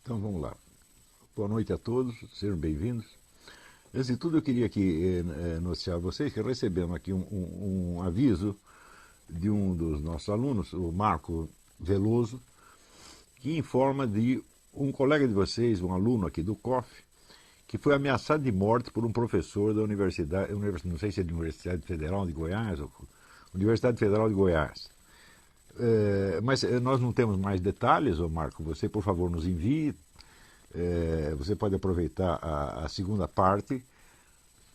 Então vamos lá. Boa noite a todos, sejam bem-vindos. Antes de tudo, eu queria aqui noticiar a vocês que recebemos aqui um aviso de um dos nossos alunos, o Marco Veloso, que informa de um colega de vocês, um aluno aqui do COF, que foi ameaçado de morte por um professor da universidade, não sei se é da Universidade Federal de Goiás ou Universidade Federal de Goiás. Mas nós não temos mais detalhes, ô Marco, você por favor nos envie. Você pode aproveitar a segunda parte,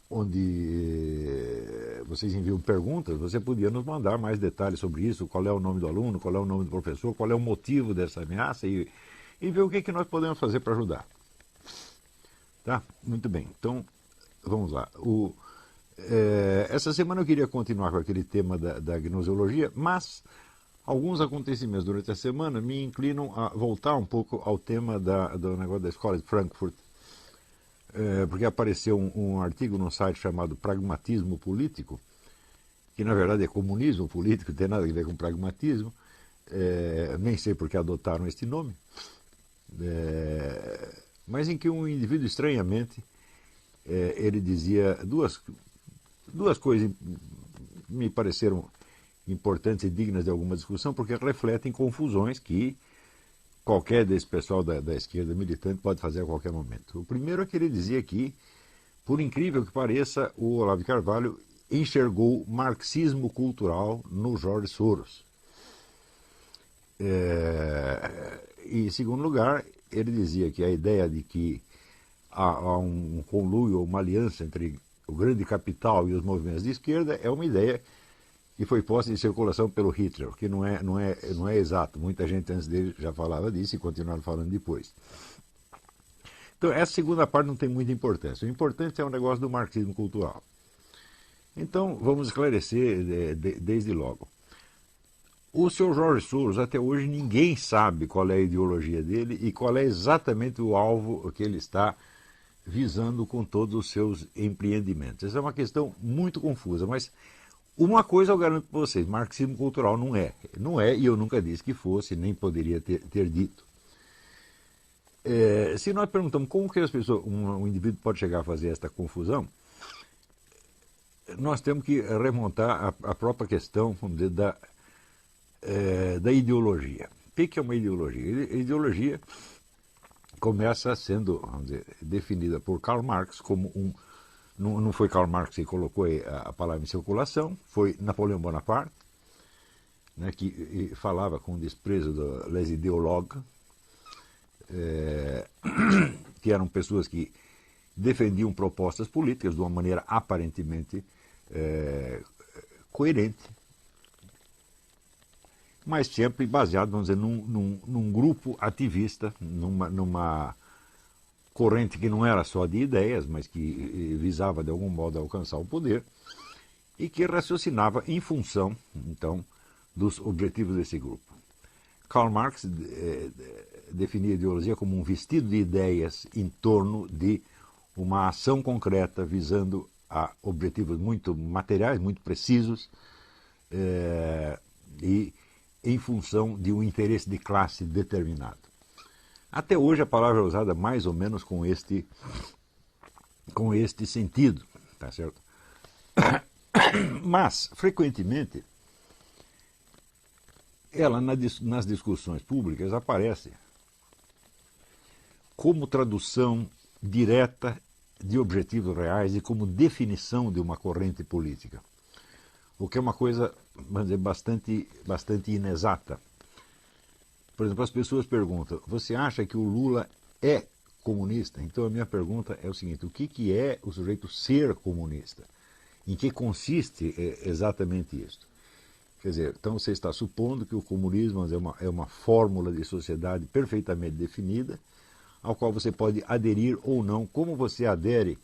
onde vocês enviam perguntas. Você podia nos mandar mais detalhes sobre isso, qual é o nome do aluno, qual é o nome do professor, qual é o motivo dessa ameaça e ver o que nós podemos fazer para ajudar. Tá? Muito bem, então vamos lá. Essa semana eu queria continuar com aquele tema da gnoseologia, mas alguns acontecimentos durante a semana me inclinam a voltar um pouco ao tema do negócio da escola de Frankfurt, porque apareceu um artigo no site chamado Pragmatismo Político, que na verdade é comunismo político, não tem nada a ver com pragmatismo, nem sei por que adotaram este nome, mas em que um indivíduo estranhamente ele dizia duas coisas me pareceram importantes e dignas de alguma discussão, porque refletem confusões que qualquer desse pessoal da esquerda militante pode fazer a qualquer momento. O primeiro é que ele dizia que, por incrível que pareça, o Olavo de Carvalho enxergou marxismo cultural no George Soros. E, em segundo lugar, ele dizia que a ideia de que há um conluio ou uma aliança entre o grande capital e os movimentos de esquerda é uma ideia que foi posta em circulação pelo Hitler, que não é exato. Muita gente antes dele já falava disso e continuaram falando depois. Então, essa segunda parte não tem muita importância. O importante é o negócio do marxismo cultural. Então, vamos esclarecer desde logo. O Sr. Jorge Soros, até hoje, ninguém sabe qual é a ideologia dele e qual é exatamente o alvo que ele está visando com todos os seus empreendimentos. Essa é uma questão muito confusa, mas uma coisa eu garanto para vocês, marxismo cultural não é. Não é, e eu nunca disse que fosse, nem poderia ter dito. Se nós perguntamos como que as pessoas, um indivíduo pode chegar a fazer esta confusão, nós temos que remontar a própria questão, vamos dizer, da ideologia. O que é uma ideologia? A ideologia começa sendo, vamos dizer, definida por Karl Marx como não foi Karl Marx que colocou a palavra em circulação, foi Napoleão Bonaparte, né, que falava com desprezo das ideologues, que eram pessoas que defendiam propostas políticas de uma maneira aparentemente coerente, mas sempre baseado, vamos dizer, num grupo ativista, numa corrente que não era só de ideias, mas que visava de algum modo alcançar o poder e que raciocinava em função, então, dos objetivos desse grupo. Karl Marx definia a ideologia como um vestido de ideias em torno de uma ação concreta visando a objetivos muito materiais, muito precisos, e em função de um interesse de classe determinado. Até hoje a palavra é usada mais ou menos com este sentido, tá certo? Mas, frequentemente, ela nas discussões públicas aparece como tradução direta de objetivos reais e como definição de uma corrente política, o que é uma coisa, vamos dizer, bastante inexata. Por exemplo, as pessoas perguntam, você acha que o Lula é comunista? Então a minha pergunta é o seguinte, o que é o sujeito ser comunista? Em que consiste exatamente isso? Quer dizer, então você está supondo que o comunismo é uma fórmula de sociedade perfeitamente definida, ao qual você pode aderir ou não, como você adere,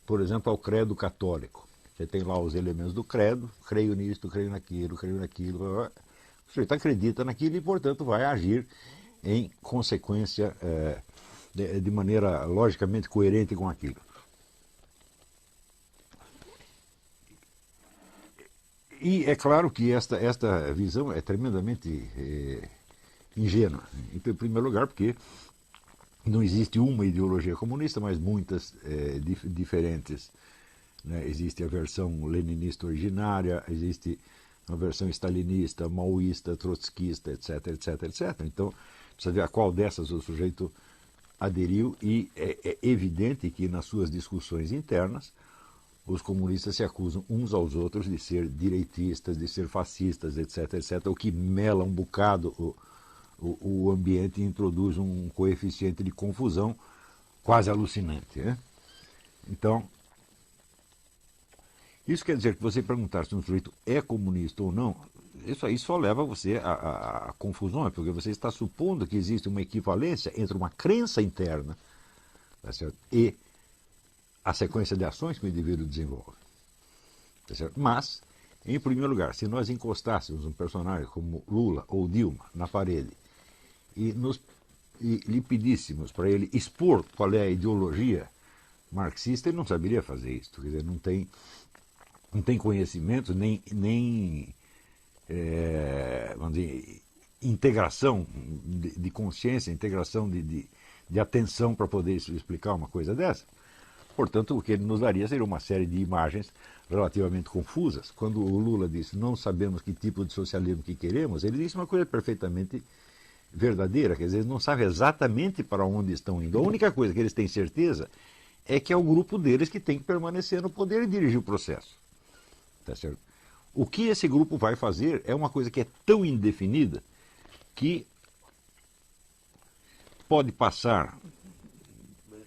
por exemplo, ao credo católico. Você tem lá os elementos do credo, creio nisto, creio naquilo, o sujeito acredita naquilo e, portanto, vai agir em consequência de maneira logicamente coerente com aquilo. E é claro que esta visão é tremendamente ingênua. Em primeiro lugar, porque Não existe uma ideologia comunista, mas muitas diferentes. Né? Existe a versão leninista originária, existe a versão stalinista, maoísta, trotskista, etc, etc, etc. Então, precisa ver a qual dessas o sujeito aderiu e é evidente que nas suas discussões internas os comunistas se acusam uns aos outros de ser direitistas, de ser fascistas, etc, etc, o que mela um bocado o ambiente e introduz um coeficiente de confusão quase alucinante. Né? Então, isso quer dizer que você perguntar se um sujeito é comunista ou não, isso aí só leva você a confusões, porque você está supondo que existe uma equivalência entre uma crença interna, tá certo? E a sequência de ações que o indivíduo desenvolve. Tá certo? Mas, em primeiro lugar, se nós encostássemos um personagem como Lula ou Dilma na parede e lhe pedíssemos para ele expor qual é a ideologia marxista, ele não saberia fazer isso. Quer dizer, não tem conhecimento, nem vamos dizer, integração de consciência, integração de atenção para poder explicar uma coisa dessa. Portanto, o que ele nos daria seria uma série de imagens relativamente confusas. Quando o Lula disse não sabemos que tipo de socialismo que queremos, ele disse uma coisa perfeitamente verdadeira, quer dizer, eles não sabem exatamente para onde estão indo. A única coisa que eles têm certeza é que é o grupo deles que tem que permanecer no poder e dirigir o processo. Tá certo? O que esse grupo vai fazer é uma coisa que é tão indefinida que pode passar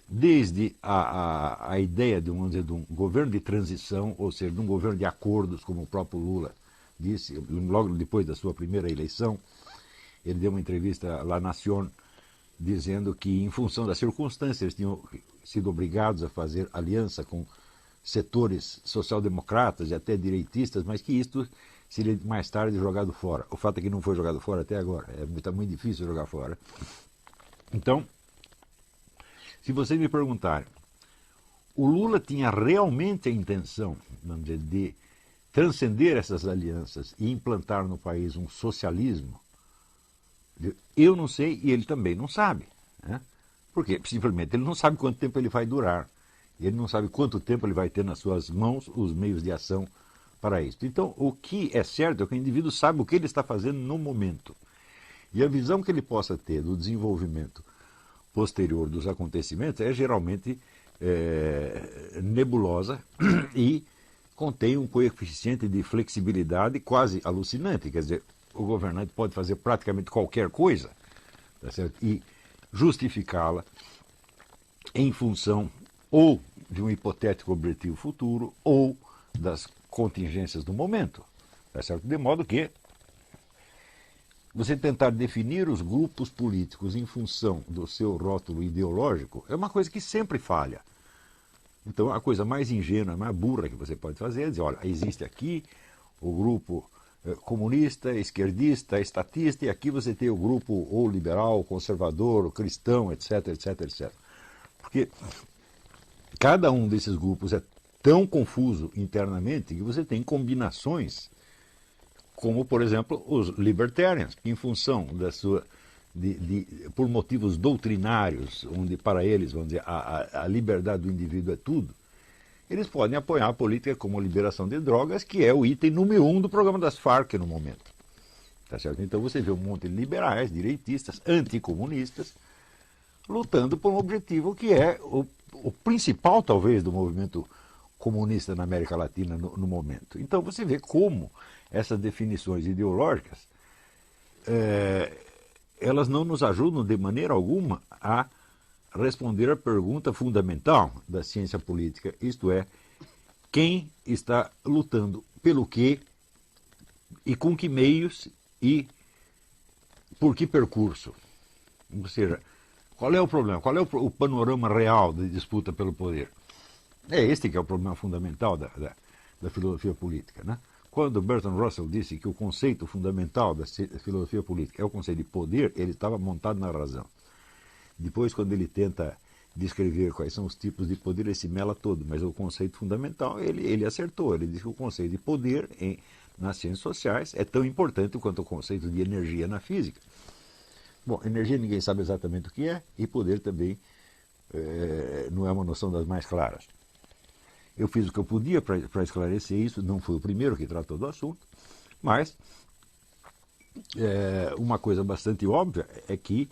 desde a ideia de, vamos dizer, de um governo de transição, ou seja, de um governo de acordos, como o próprio Lula disse, logo depois da sua primeira eleição, ele deu uma entrevista à La Nación dizendo que, em função das circunstâncias, eles tinham sido obrigados a fazer aliança com setores social-democratas e até direitistas, mas que isto seria mais tarde jogado fora. O fato é que não foi jogado fora até agora, está muito difícil jogar fora. Então, se vocês me perguntarem, o Lula tinha realmente a intenção, vamos dizer, de transcender essas alianças e implantar no país um socialismo? Eu não sei e ele também não sabe. Né? Porque simplesmente ele não sabe quanto tempo ele vai durar. Ele não sabe quanto tempo ele vai ter nas suas mãos os meios de ação para isso. Então, o que é certo é que o indivíduo sabe o que ele está fazendo no momento. E a visão que ele possa ter do desenvolvimento posterior dos acontecimentos é geralmente nebulosa e contém um coeficiente de flexibilidade quase alucinante. Quer dizer, o governante pode fazer praticamente qualquer coisa, tá certo? E justificá-la em função ou de um hipotético objetivo futuro ou das contingências do momento, tá certo? De modo que você tentar definir os grupos políticos em função do seu rótulo ideológico é uma coisa que sempre falha. Então, a coisa mais ingênua, mais burra que você pode fazer é dizer, olha, existe aqui o grupo comunista, esquerdista, estatista, e aqui você tem o grupo ou liberal, conservador, ou cristão, etc, etc, etc. Porque cada um desses grupos é tão confuso internamente que você tem combinações como, por exemplo, os libertarians, que em função da sua, por motivos doutrinários, onde para eles, vamos dizer, a liberdade do indivíduo é tudo, eles podem apoiar a política como a liberação de drogas, que é o item número 1 do programa das Farc no momento. Tá certo? Então você vê um monte de liberais, direitistas, anticomunistas, lutando por um objetivo que é o principal, talvez, do movimento comunista na América Latina no momento. Então você vê como essas definições ideológicas elas não nos ajudam de maneira alguma a responder a pergunta fundamental da ciência política, isto é, quem está lutando pelo quê e com que meios e por que percurso. Ou seja, qual é o problema? Qual é o panorama real da disputa pelo poder? É este que é o problema fundamental da filosofia política. Né? Quando Bertrand Russell disse que o conceito fundamental da filosofia política é o conceito de poder, ele estava montado na razão. Depois, quando ele tenta descrever quais são os tipos de poder, ele se mela todo, mas o conceito fundamental, ele acertou. Ele disse que o conceito de poder nas ciências sociais é tão importante quanto o conceito de energia na física. Bom, energia ninguém sabe exatamente o que é, e poder também não é uma noção das mais claras. Eu fiz o que eu podia para esclarecer isso, não fui o primeiro que tratou do assunto, mas uma coisa bastante óbvia é que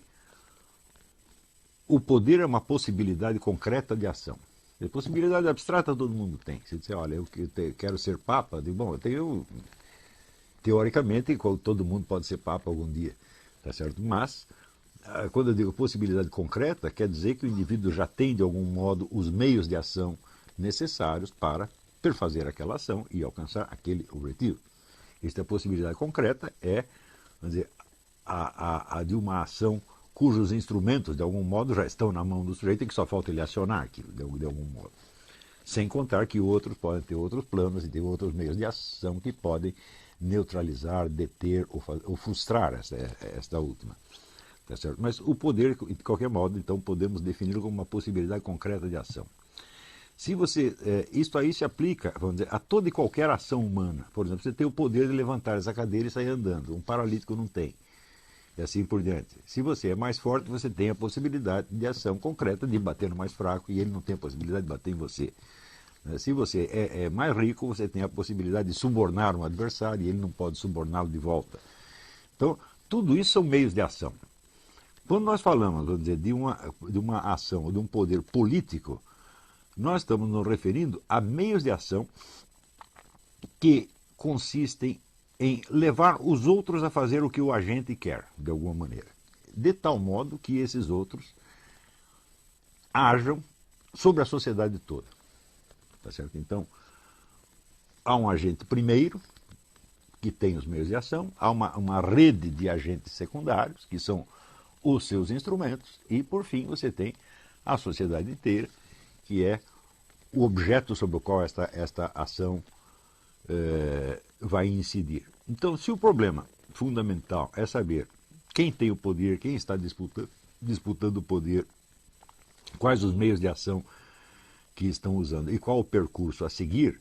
o poder é uma possibilidade concreta de ação. A possibilidade abstrata todo mundo tem. Se disser, olha, eu quero ser papa, eu digo, bom, teoricamente todo mundo pode ser papa algum dia, tá certo? Mas quando eu digo possibilidade concreta, quer dizer que o indivíduo já tem de algum modo os meios de ação necessários para perfazer aquela ação e alcançar aquele objetivo. Esta possibilidade concreta é, vamos dizer, a de uma ação cujos instrumentos, de algum modo, já estão na mão do sujeito e que só falta ele acionar aquilo, de algum modo. Sem contar que outros podem ter outros planos e ter outros meios de ação que podem neutralizar, deter ou frustrar esta última. Tá certo? Mas o poder, de qualquer modo, então, podemos definir como uma possibilidade concreta de ação. Se você, isto aí se aplica, vamos dizer, a toda e qualquer ação humana. Por exemplo, você tem o poder de levantar essa cadeira e sair andando. Um paralítico não tem. E assim por diante. Se você é mais forte, você tem a possibilidade de ação concreta de bater no mais fraco e ele não tem a possibilidade de bater em você. Se você é mais rico, você tem a possibilidade de subornar um adversário e ele não pode suborná-lo de volta. Então, tudo isso são meios de ação. Quando nós falamos, vamos dizer, de uma ação ou de um poder político, nós estamos nos referindo a meios de ação que consistem em levar os outros a fazer o que o agente quer, de alguma maneira. De tal modo que esses outros ajam sobre a sociedade toda. Tá certo? Então, há um agente primeiro, que tem os meios de ação, há uma rede de agentes secundários, que são os seus instrumentos, e, por fim, você tem a sociedade inteira, que é o objeto sobre o qual esta ação vai incidir. Então, se o problema fundamental é saber quem tem o poder, quem está disputando o poder, quais os meios de ação que estão usando e qual o percurso a seguir,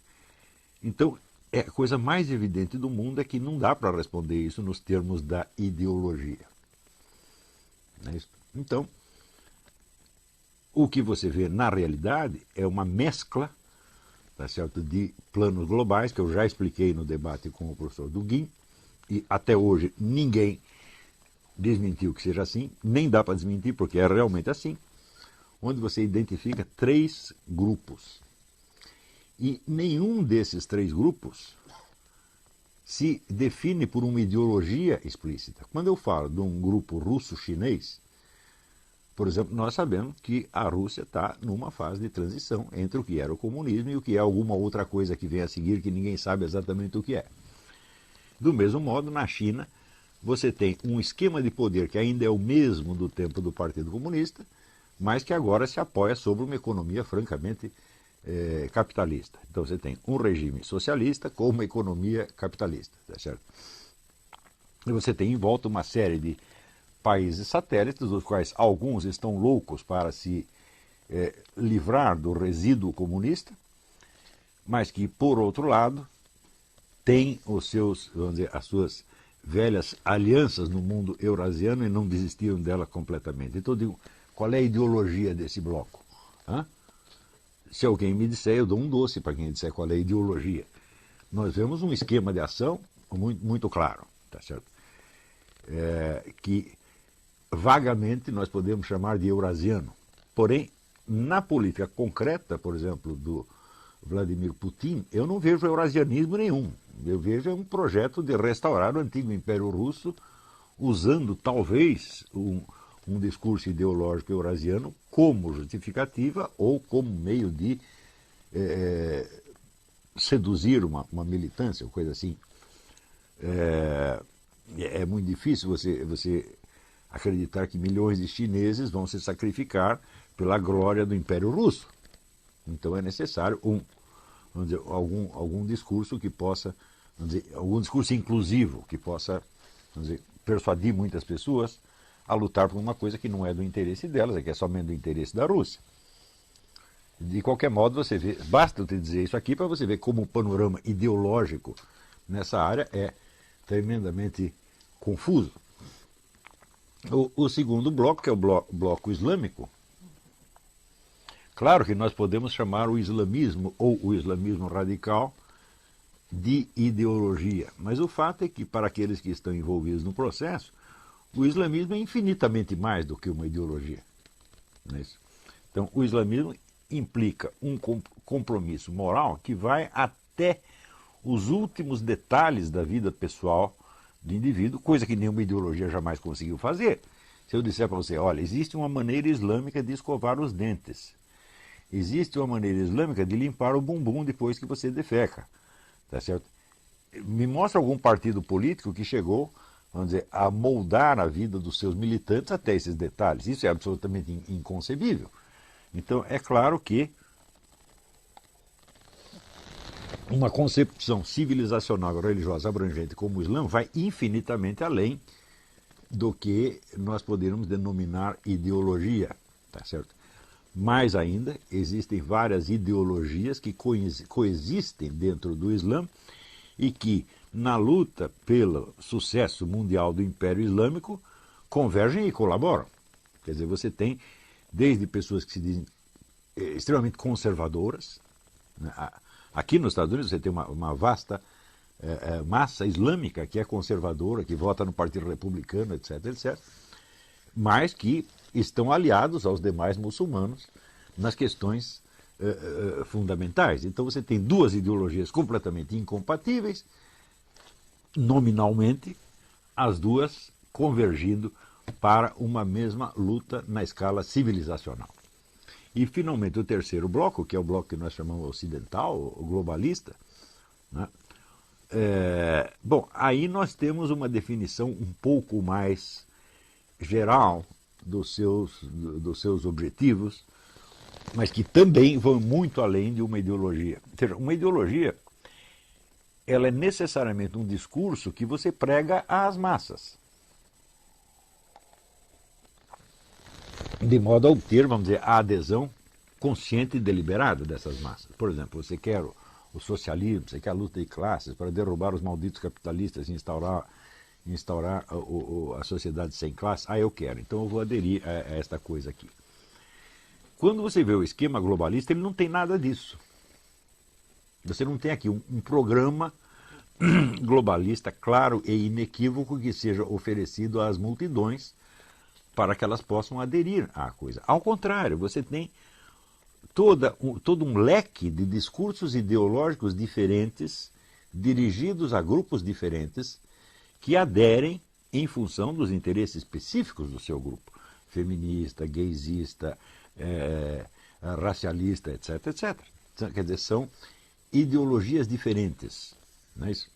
então a coisa mais evidente do mundo é que não dá para responder isso nos termos da ideologia. Não é isso? Então, o que você vê na realidade é uma mescla, tá certo, de planos globais, que eu já expliquei no debate com o professor Dugin, e até hoje ninguém desmentiu que seja assim, nem dá para desmentir porque é realmente assim, onde você identifica 3 grupos. E nenhum desses 3 grupos se define por uma ideologia explícita. Quando eu falo de um grupo russo-chinês, por exemplo, nós sabemos que a Rússia está numa fase de transição entre o que era o comunismo e o que é alguma outra coisa que vem a seguir que ninguém sabe exatamente o que é. Do mesmo modo, na China, você tem um esquema de poder que ainda é o mesmo do tempo do Partido Comunista, mas que agora se apoia sobre uma economia francamente capitalista. Então você tem um regime socialista com uma economia capitalista, tá certo? E você tem em volta uma série de países satélites, dos quais alguns estão loucos para se livrar do resíduo comunista, mas que, por outro lado, têm os seus, vamos dizer, as suas velhas alianças no mundo eurasiano e não desistiram dela completamente. Então eu digo, qual é a ideologia desse bloco? Hã? Se alguém me disser, eu dou um doce para quem disser qual é a ideologia. Nós vemos um esquema de ação muito, muito claro, tá certo? Que vagamente nós podemos chamar de eurasiano. Porém, na política concreta, por exemplo, do Vladimir Putin, eu não vejo eurasianismo nenhum. Eu vejo um projeto de restaurar o antigo Império Russo, usando talvez um discurso ideológico eurasiano como justificativa ou como meio de seduzir uma militância, ou coisa assim. É muito difícil você acreditar que milhões de chineses vão se sacrificar pela glória do Império Russo. Então é necessário vamos dizer, algum discurso que possa, vamos dizer, algum discurso inclusivo que possa, vamos dizer, persuadir muitas pessoas a lutar por uma coisa que não é do interesse delas, é que é somente do interesse da Rússia. De qualquer modo, você vê, basta eu te dizer isso aqui para você ver como o panorama ideológico nessa área é tremendamente confuso. O segundo bloco, que é o bloco islâmico, claro que nós podemos chamar o islamismo ou o islamismo radical de ideologia, mas o fato é que, para aqueles que estão envolvidos no processo, o islamismo é infinitamente mais do que uma ideologia. Não é isso? Então, o islamismo implica um compromisso moral que vai até os últimos detalhes da vida pessoal do indivíduo, coisa que nenhuma ideologia jamais conseguiu fazer. Se eu disser para você, olha, existe uma maneira islâmica de escovar os dentes, existe uma maneira islâmica de limpar o bumbum depois que você defeca, tá certo? Me mostra algum partido político que chegou, vamos dizer, a moldar a vida dos seus militantes até esses detalhes. Isso é absolutamente inconcebível. Então, é claro que uma concepção civilizacional religiosa abrangente como o Islã vai infinitamente além do que nós poderíamos denominar ideologia, tá certo? Mais ainda, existem várias ideologias que coexistem dentro do Islã e que, na luta pelo sucesso mundial do Império Islâmico, convergem e colaboram. Quer dizer, você tem desde pessoas que se dizem extremamente conservadoras. Aqui nos Estados Unidos você tem uma vasta massa islâmica que é conservadora, que vota no Partido Republicano, etc., etc., mas que estão aliados aos demais muçulmanos nas questões fundamentais. Então você tem duas ideologias completamente incompatíveis, nominalmente, as duas convergindo para uma mesma luta na escala civilizacional. E, finalmente, o terceiro bloco, que é o bloco que nós chamamos ocidental, o globalista, né? Bom, aí nós temos uma definição um pouco mais geral dos seus objetivos, mas que também vão muito além de uma ideologia. Ou seja, uma ideologia, ela é necessariamente um discurso que você prega às massas, de modo a obter, vamos dizer, a adesão consciente e deliberada dessas massas. Por exemplo, você quer o socialismo, você quer a luta de classes para derrubar os malditos capitalistas e instaurar a sociedade sem classe. Eu quero, então eu vou aderir a esta coisa aqui. Quando você vê o esquema globalista, ele não tem nada disso. Você não tem aqui um programa globalista claro e inequívoco que seja oferecido às multidões para que elas possam aderir à coisa. Ao contrário, você tem todo um leque de discursos ideológicos diferentes, dirigidos a grupos diferentes, que aderem em função dos interesses específicos do seu grupo. Feminista, gaysista, racialista, etc., etc. Quer dizer, são ideologias diferentes. Não é isso?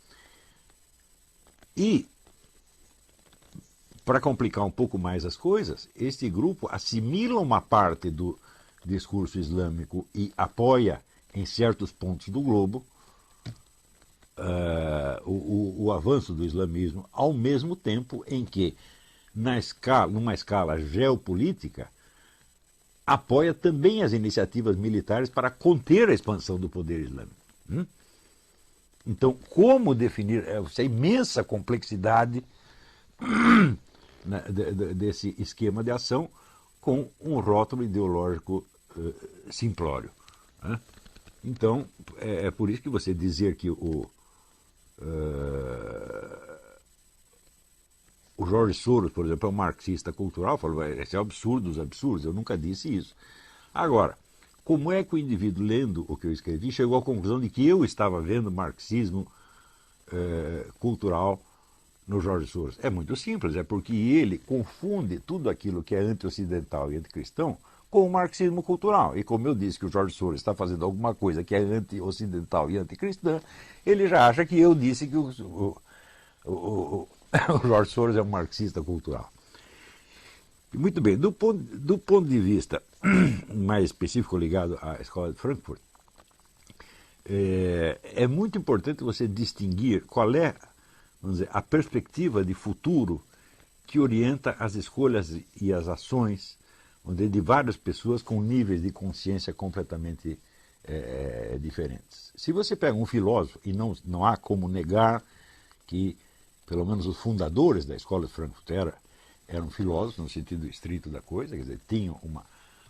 E, para complicar um pouco mais as coisas, este grupo assimila uma parte do discurso islâmico e apoia, em certos pontos do globo, o avanço do islamismo, ao mesmo tempo em que, numa escala geopolítica, apoia também as iniciativas militares para conter a expansão do poder islâmico. Então, como definir essa imensa complexidade desse esquema de ação com um rótulo ideológico simplório? Então, é por isso que você dizer que o George Soros, por exemplo, é um marxista cultural, falou, esse é o absurdo dos absurdos, eu nunca disse isso. Agora, como é que o indivíduo, lendo o que eu escrevi, chegou à conclusão de que eu estava vendo marxismo cultural no George Soros? É muito simples, é porque ele confunde tudo aquilo que é anti-ocidental e anticristão com o marxismo cultural. E como eu disse que o George Soros está fazendo alguma coisa que é anti-ocidental e anticristã, ele já acha que eu disse que o George Soros é um marxista cultural. Muito bem, do ponto de vista mais específico ligado à escola de Frankfurt, é muito importante você distinguir qual é, vamos dizer, a perspectiva de futuro que orienta as escolhas e as ações de várias pessoas com níveis de consciência completamente diferentes. Se você pega um filósofo, e não há como negar que, pelo menos os fundadores da escola de Frankfurt eram filósofos no sentido estrito da coisa, quer dizer, tinham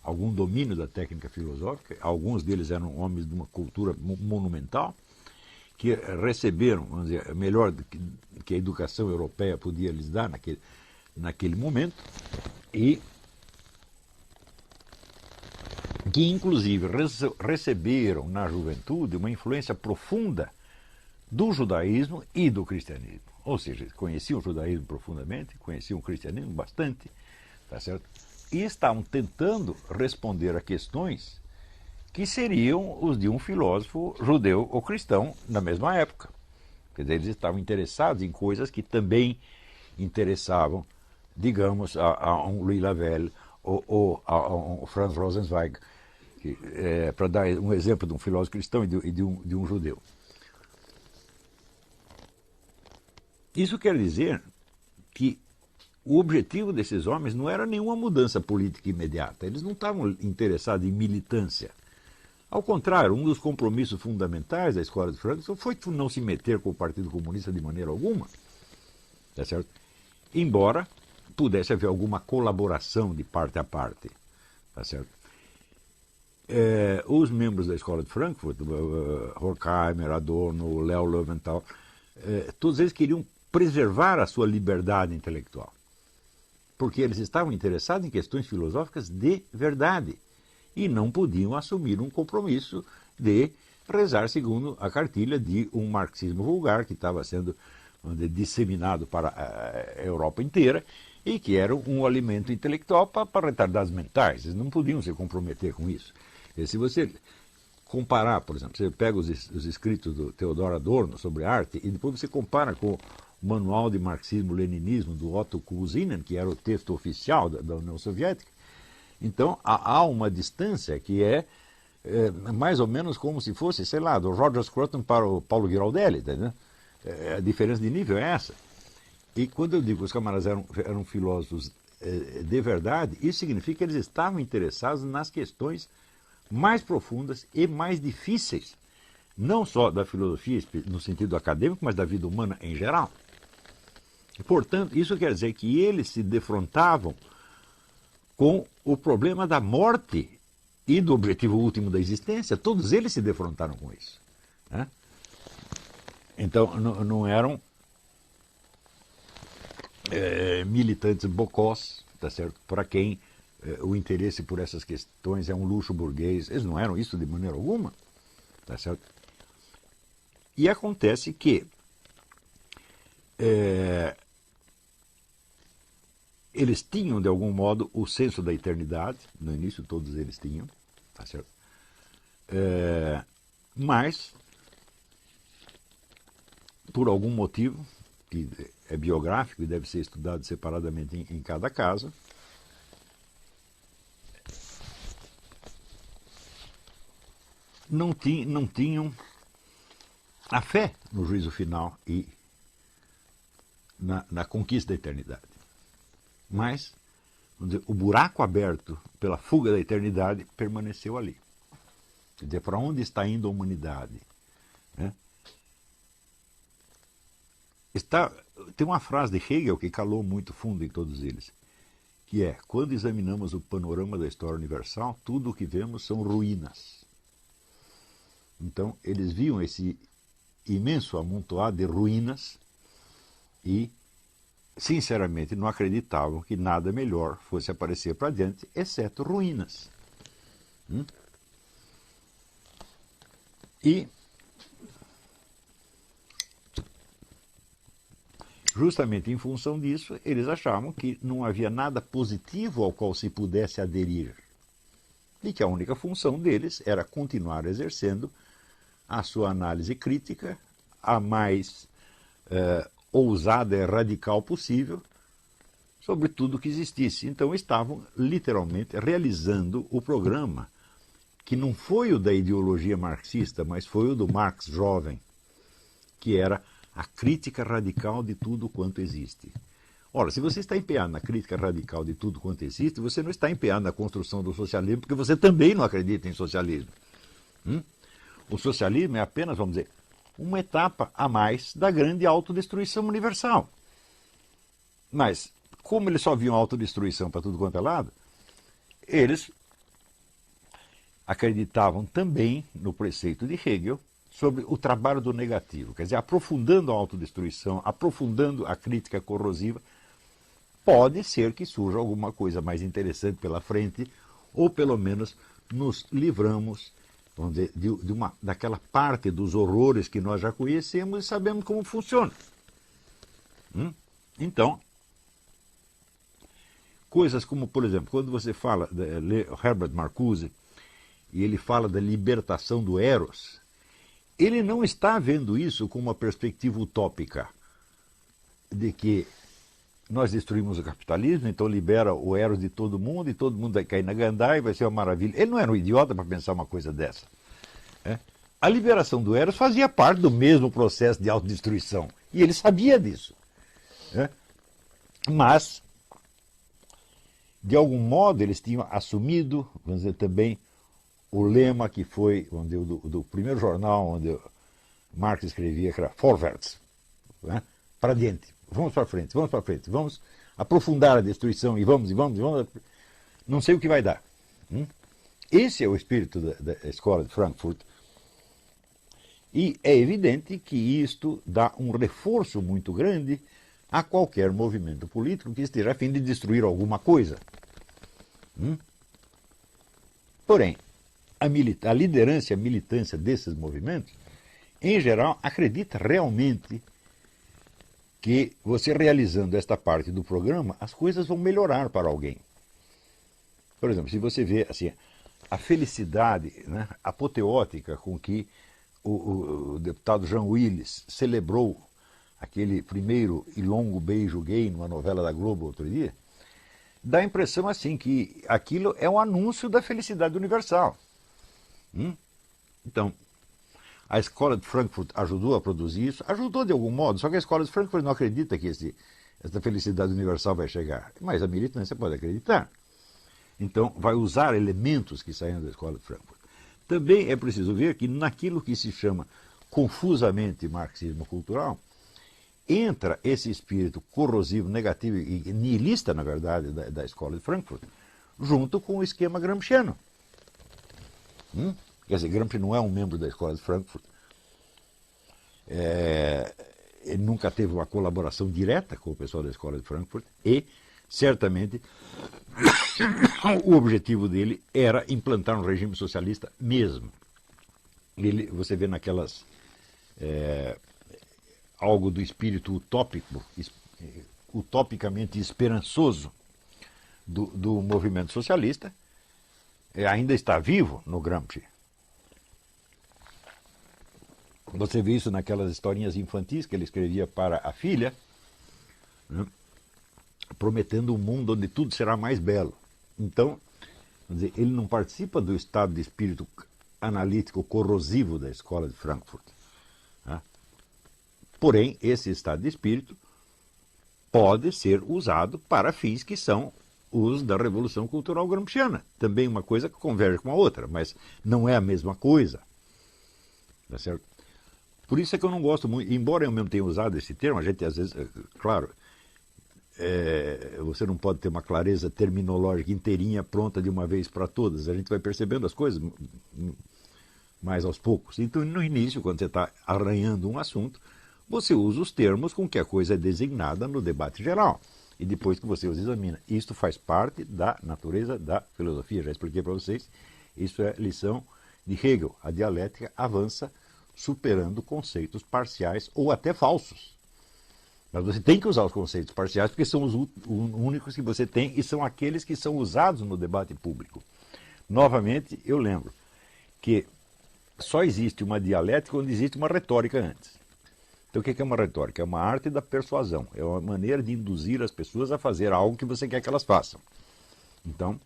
algum domínio da técnica filosófica, alguns deles eram homens de uma cultura monumental, que receberam, vamos dizer, melhor do que a educação europeia podia lhes dar naquele momento, e que inclusive receberam na juventude uma influência profunda do judaísmo e do cristianismo. Ou seja, conheciam o judaísmo profundamente, conheciam o cristianismo bastante, tá certo? E estavam tentando responder a questões que seriam os de um filósofo judeu ou cristão na mesma época. Quer dizer, eles estavam interessados em coisas que também interessavam, digamos, a um Louis Lavelle ou a um Franz Rosenzweig, para dar um exemplo de um filósofo cristão e de um judeu. Isso quer dizer que o objetivo desses homens não era nenhuma mudança política imediata. Eles não estavam interessados em militância. Ao contrário, um dos compromissos fundamentais da Escola de Frankfurt foi não se meter com o Partido Comunista de maneira alguma, tá certo? Embora pudesse haver alguma colaboração de parte a parte, tá certo? Os membros da Escola de Frankfurt, Horkheimer, Adorno, Leo Löwenthal, todos eles queriam preservar a sua liberdade intelectual, porque eles estavam interessados em questões filosóficas de verdade e não podiam assumir um compromisso de rezar segundo a cartilha de um marxismo vulgar que estava sendo disseminado para a Europa inteira e que era um alimento intelectual para retardados mentais. Eles não podiam se comprometer com isso. E se você comparar, por exemplo, você pega os escritos do Theodor Adorno sobre arte e depois você compara com o Manual de Marxismo-Leninismo do Otto Kuusinen, que era o texto oficial da União Soviética, então há uma distância que é mais ou menos como se fosse, sei lá, do Roger Scruton para o Paulo Giraldelli, entendeu? A diferença de nível é essa. E quando eu digo que os camaradas eram filósofos de verdade, isso significa que eles estavam interessados nas questões mais profundas e mais difíceis, não só da filosofia no sentido acadêmico, mas da vida humana em geral. E, portanto, isso quer dizer que eles se defrontavam com o problema da morte e do objetivo último da existência. Todos eles se defrontaram com isso, né? Então, não eram militantes bocós, tá certo? Para quem o interesse por essas questões é um luxo burguês. Eles não eram isso de maneira alguma, tá certo? E acontece que eles tinham, de algum modo, o senso da eternidade. No início todos eles tinham, tá certo? Mas, por algum motivo, que é biográfico e deve ser estudado separadamente em cada caso, não tinham a fé no juízo final e na conquista da eternidade. Mas, vamos dizer, o buraco aberto pela fuga da eternidade permaneceu ali. Quer dizer, para onde está indo a humanidade? Né? Tem uma frase de Hegel que calou muito fundo em todos eles, que é: quando examinamos o panorama da história universal, tudo o que vemos são ruínas. Então, eles viam esse imenso amontoado de ruínas e, sinceramente, não acreditavam que nada melhor fosse aparecer para diante, exceto ruínas. E, justamente em função disso, eles achavam que não havia nada positivo ao qual se pudesse aderir. E que a única função deles era continuar exercendo a sua análise crítica, a mais ousada e radical possível, sobre tudo que existisse. Então estavam literalmente realizando o programa, que não foi o da ideologia marxista, mas foi o do Marx jovem, que era a crítica radical de tudo quanto existe. Ora, se você está empenhado na crítica radical de tudo quanto existe, você não está empenhado na construção do socialismo, porque você também não acredita em socialismo. O socialismo é apenas, vamos dizer, uma etapa a mais da grande autodestruição universal. Mas, como eles só viam autodestruição para tudo quanto é lado, eles acreditavam também no preceito de Hegel sobre o trabalho do negativo, quer dizer, aprofundando a autodestruição, aprofundando a crítica corrosiva, pode ser que surja alguma coisa mais interessante pela frente, ou pelo menos nos livramos, vamos dizer, daquela parte dos horrores que nós já conhecemos e sabemos como funciona. Então, coisas como, por exemplo, quando você fala, lê Herbert Marcuse, e ele fala da libertação do Eros, ele não está vendo isso com uma perspectiva utópica, de que nós destruímos o capitalismo, então libera o Eros de todo mundo, e todo mundo vai cair na gandaia, e vai ser uma maravilha. Ele não era um idiota para pensar uma coisa dessa. A liberação do Eros fazia parte do mesmo processo de autodestruição, e ele sabia disso. Mas, de algum modo, eles tinham assumido, vamos dizer, também o lema que foi, vamos dizer, do primeiro jornal onde Marx escrevia, que era Vorwärts, para diante, vamos para frente, vamos aprofundar a destruição e vamos, não sei o que vai dar. Esse é o espírito da escola de Frankfurt, e é evidente que isto dá um reforço muito grande a qualquer movimento político que esteja a fim de destruir alguma coisa. Porém, a liderança e a militância desses movimentos, em geral, acredita realmente que você realizando esta parte do programa, as coisas vão melhorar para alguém. Por exemplo, se você vê assim, a felicidade, né, apoteótica com que o deputado Jean Willis celebrou aquele primeiro e longo beijo gay numa novela da Globo outro dia, dá a impressão assim que aquilo é um anúncio da felicidade universal. Então, a escola de Frankfurt ajudou a produzir isso, ajudou de algum modo, só que a escola de Frankfurt não acredita que essa felicidade universal vai chegar, mas a militância pode acreditar. Então, vai usar elementos que saíram da escola de Frankfurt. Também é preciso ver que naquilo que se chama confusamente marxismo cultural, entra esse espírito corrosivo, negativo e nihilista, na verdade, da escola de Frankfurt, junto com o esquema gramsciano. Quer dizer, Gramsci não é um membro da escola de Frankfurt. Ele nunca teve uma colaboração direta com o pessoal da escola de Frankfurt e, certamente, o objetivo dele era implantar um regime socialista mesmo. Você vê naquelas... algo do espírito utópico, utopicamente esperançoso do movimento socialista, ainda está vivo no Gramsci. Você vê isso naquelas historinhas infantis que ele escrevia para a filha, né, prometendo um mundo onde tudo será mais belo. Então, quer dizer, ele não participa do estado de espírito analítico corrosivo da escola de Frankfurt. Né? Porém, esse estado de espírito pode ser usado para fins que são os da Revolução Cultural Gramsciana. Também uma coisa que converge com a outra, mas não é a mesma coisa. Tá certo? Por isso é que eu não gosto muito, embora eu mesmo tenha usado esse termo, a gente às vezes, claro, você não pode ter uma clareza terminológica inteirinha pronta de uma vez para todas, a gente vai percebendo as coisas mais aos poucos. Então, no início, quando você está arranhando um assunto, você usa os termos com que a coisa é designada no debate geral. E depois que você os examina. Isto faz parte da natureza da filosofia. Já expliquei para vocês. Isso é lição de Hegel. A dialética avança superando conceitos parciais ou até falsos. Mas você tem que usar os conceitos parciais porque são os únicos que você tem e são aqueles que são usados no debate público. Novamente, eu lembro que só existe uma dialética onde existe uma retórica antes. Então, o que é uma retórica? É uma arte da persuasão. É uma maneira de induzir as pessoas a fazer algo que você quer que elas façam. Então,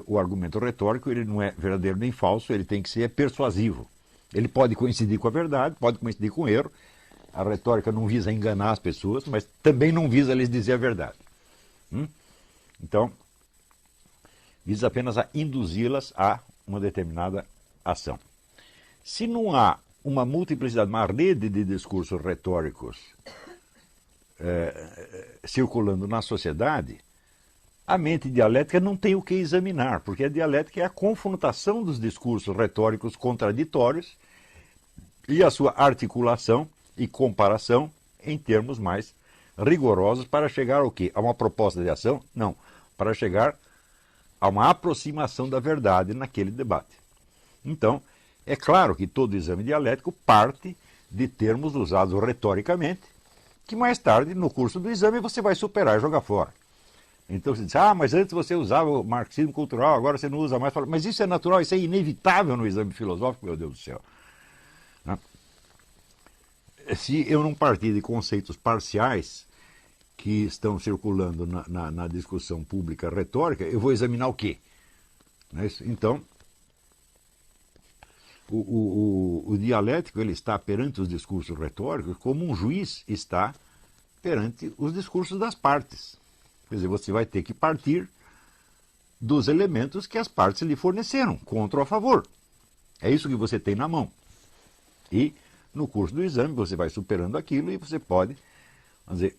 o argumento retórico ele não é verdadeiro nem falso, ele tem que ser persuasivo. Ele pode coincidir com a verdade, pode coincidir com o erro. A retórica não visa enganar as pessoas, mas também não visa lhes dizer a verdade. Então, visa apenas a induzi-las a uma determinada ação. Se não há uma multiplicidade, uma rede de discursos retóricos circulando na sociedade, a mente dialética não tem o que examinar, porque a dialética é a confrontação dos discursos retóricos contraditórios e a sua articulação e comparação em termos mais rigorosos para chegar ao quê? A uma proposta de ação? Não, para chegar a uma aproximação da verdade naquele debate. Então, é claro que todo exame dialético parte de termos usados retoricamente, que mais tarde, no curso do exame, você vai superar e jogar fora. Então você diz, mas antes você usava o marxismo cultural, agora você não usa mais. Mas isso é natural, isso é inevitável no exame filosófico, meu Deus do céu. Se eu não partir de conceitos parciais que estão circulando na discussão pública retórica, eu vou examinar o quê? Então, o dialético ele está perante os discursos retóricos como um juiz está perante os discursos das partes. Quer dizer, você vai ter que partir dos elementos que as partes lhe forneceram, contra ou a favor. É isso que você tem na mão. E no curso do exame você vai superando aquilo e você pode,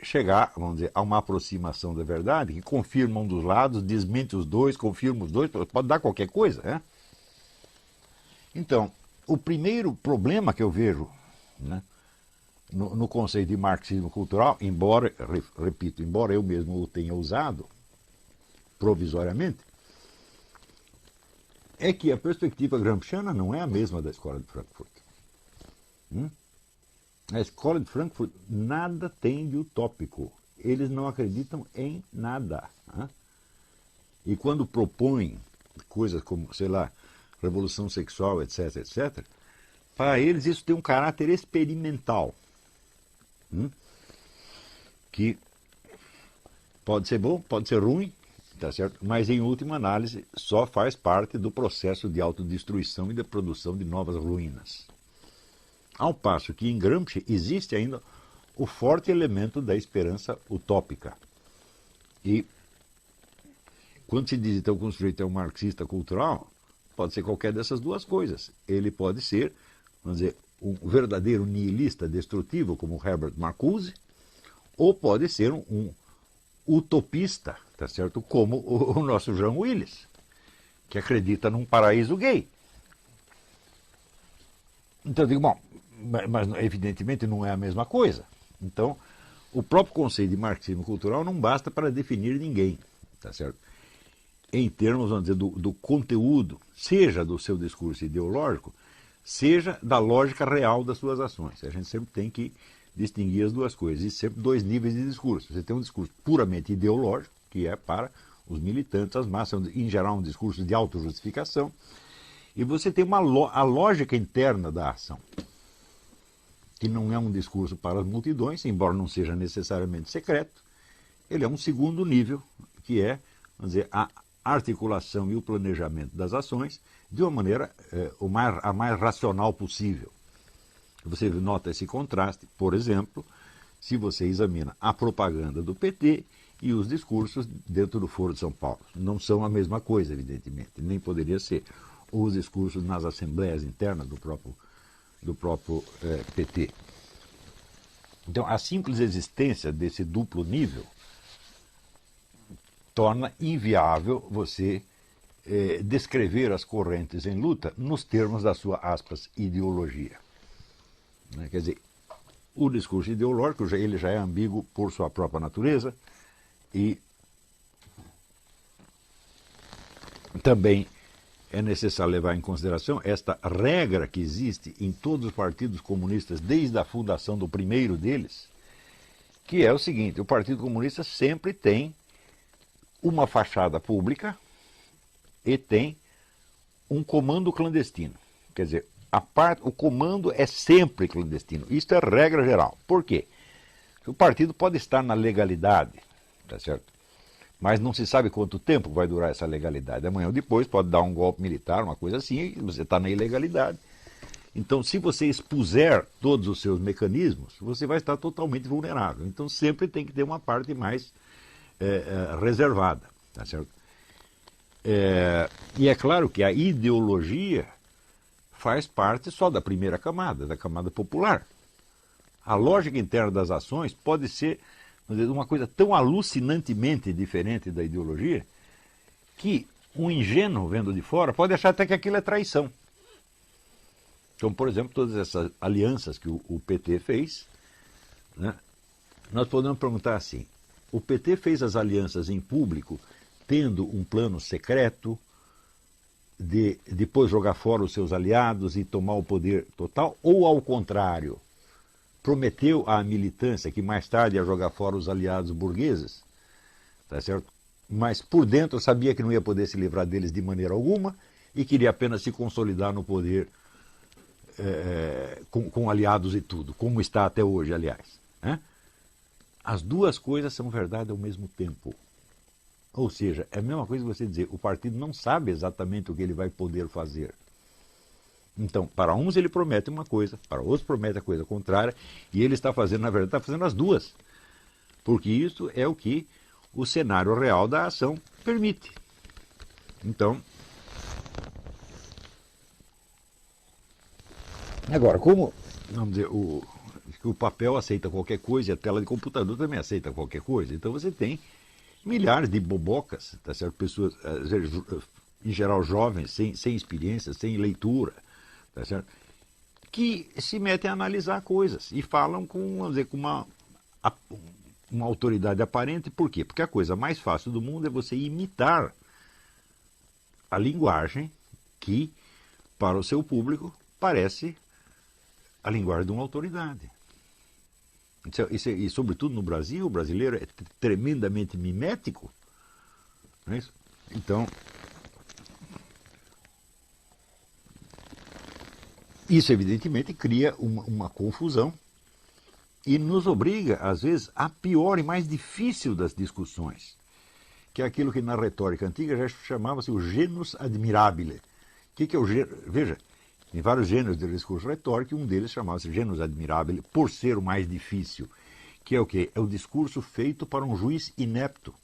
chegar, a uma aproximação da verdade que confirma um dos lados, desmente os dois, confirma os dois, pode dar qualquer coisa, né? Então, o primeiro problema que eu vejo, né, no conceito de marxismo cultural, embora eu mesmo o tenha usado provisoriamente, é que a perspectiva gramsciana não é a mesma da Escola de Frankfurt. A Escola de Frankfurt nada tem de utópico. Eles não acreditam em nada. E quando propõem coisas como, sei lá, revolução sexual, etc., etc., para eles isso tem um caráter experimental. Que pode ser bom, pode ser ruim, tá certo? Mas em última análise só faz parte do processo de autodestruição e da produção de novas ruínas. Ao passo que em Gramsci existe ainda o forte elemento da esperança utópica. E quando se diz então que um sujeito é um marxista cultural, pode ser qualquer dessas duas coisas. Ele pode ser, vamos dizer, um verdadeiro nihilista destrutivo, como Herbert Marcuse, ou pode ser um utopista, tá certo? Como o nosso John Willis, que acredita num paraíso gay. Então eu digo, bom, mas evidentemente não é a mesma coisa. Então, o próprio conceito de marxismo cultural não basta para definir ninguém, tá certo? Em termos, vamos dizer, do conteúdo, seja do seu discurso ideológico, seja da lógica real das suas ações. A gente sempre tem que distinguir as duas coisas. Existem sempre dois níveis de discurso. Você tem um discurso puramente ideológico, que é para os militantes, as massas, em geral um discurso de autojustificação, e você tem a lógica interna da ação, que não é um discurso para as multidões, embora não seja necessariamente secreto. Ele é um segundo nível, que é, vamos dizer, a articulação e o planejamento das ações de uma maneira a mais racional possível. Você nota esse contraste, por exemplo, se você examina a propaganda do PT e os discursos dentro do Foro de São Paulo. Não são a mesma coisa, evidentemente, nem poderia ser. Ou os discursos nas assembleias internas do próprio PT. Então, a simples existência desse duplo nível torna inviável você descrever as correntes em luta nos termos da sua, aspas, ideologia. Quer dizer, o discurso ideológico ele já é ambíguo por sua própria natureza e também é necessário levar em consideração esta regra que existe em todos os partidos comunistas desde a fundação do primeiro deles, que é o seguinte: o Partido Comunista sempre tem uma fachada pública e tem um comando clandestino. Quer dizer, o comando é sempre clandestino. Isto é regra geral. Por quê? O partido pode estar na legalidade, tá certo? Mas não se sabe quanto tempo vai durar essa legalidade. Amanhã ou depois pode dar um golpe militar, uma coisa assim, e você está na ilegalidade. Então, se você expuser todos os seus mecanismos, você vai estar totalmente vulnerável. Então, sempre tem que ter uma parte mais reservada, tá certo? E é claro que a ideologia faz parte só da primeira camada, da camada popular. A lógica interna das ações pode ser, uma coisa tão alucinantemente diferente da ideologia, que um ingênuo vendo de fora pode achar até que aquilo é traição. Então, por exemplo, todas essas alianças que o PT fez, né, nós podemos perguntar assim, o PT fez as alianças em público tendo um plano secreto de depois jogar fora os seus aliados e tomar o poder total, ou ao contrário, prometeu à militância que mais tarde ia jogar fora os aliados burgueses, tá certo? Mas por dentro sabia que não ia poder se livrar deles de maneira alguma e queria apenas se consolidar no poder com aliados e tudo, como está até hoje, aliás. Né? As duas coisas são verdade ao mesmo tempo. Ou seja, é a mesma coisa que você dizer, o partido não sabe exatamente o que ele vai poder fazer. Então, para uns ele promete uma coisa, para outros promete a coisa contrária, e ele está fazendo, na verdade, está fazendo as duas. Porque isso é o que o cenário real da ação permite. Então, agora, como, vamos dizer, o papel aceita qualquer coisa e a tela de computador também aceita qualquer coisa, então você tem milhares de bobocas, tá certo? Pessoas, em geral jovens, sem experiência, sem leitura, tá certo? Que se metem a analisar coisas e falam com, vamos dizer, com uma autoridade aparente. Por quê? Porque a coisa mais fácil do mundo é você imitar a linguagem que, para o seu público, parece a linguagem de uma autoridade. E, sobretudo no Brasil, o brasileiro é tremendamente mimético. Não é isso? Então, isso evidentemente cria uma confusão e nos obriga, às vezes, à pior e mais difícil das discussões, que é aquilo que na retórica antiga já chamava-se o genus admirabile. O que é o genus? Veja, tem vários gêneros de discurso retórico, e um deles chamava-se genus admirabile, por ser o mais difícil, que é o quê? É o discurso feito para um juiz inepto,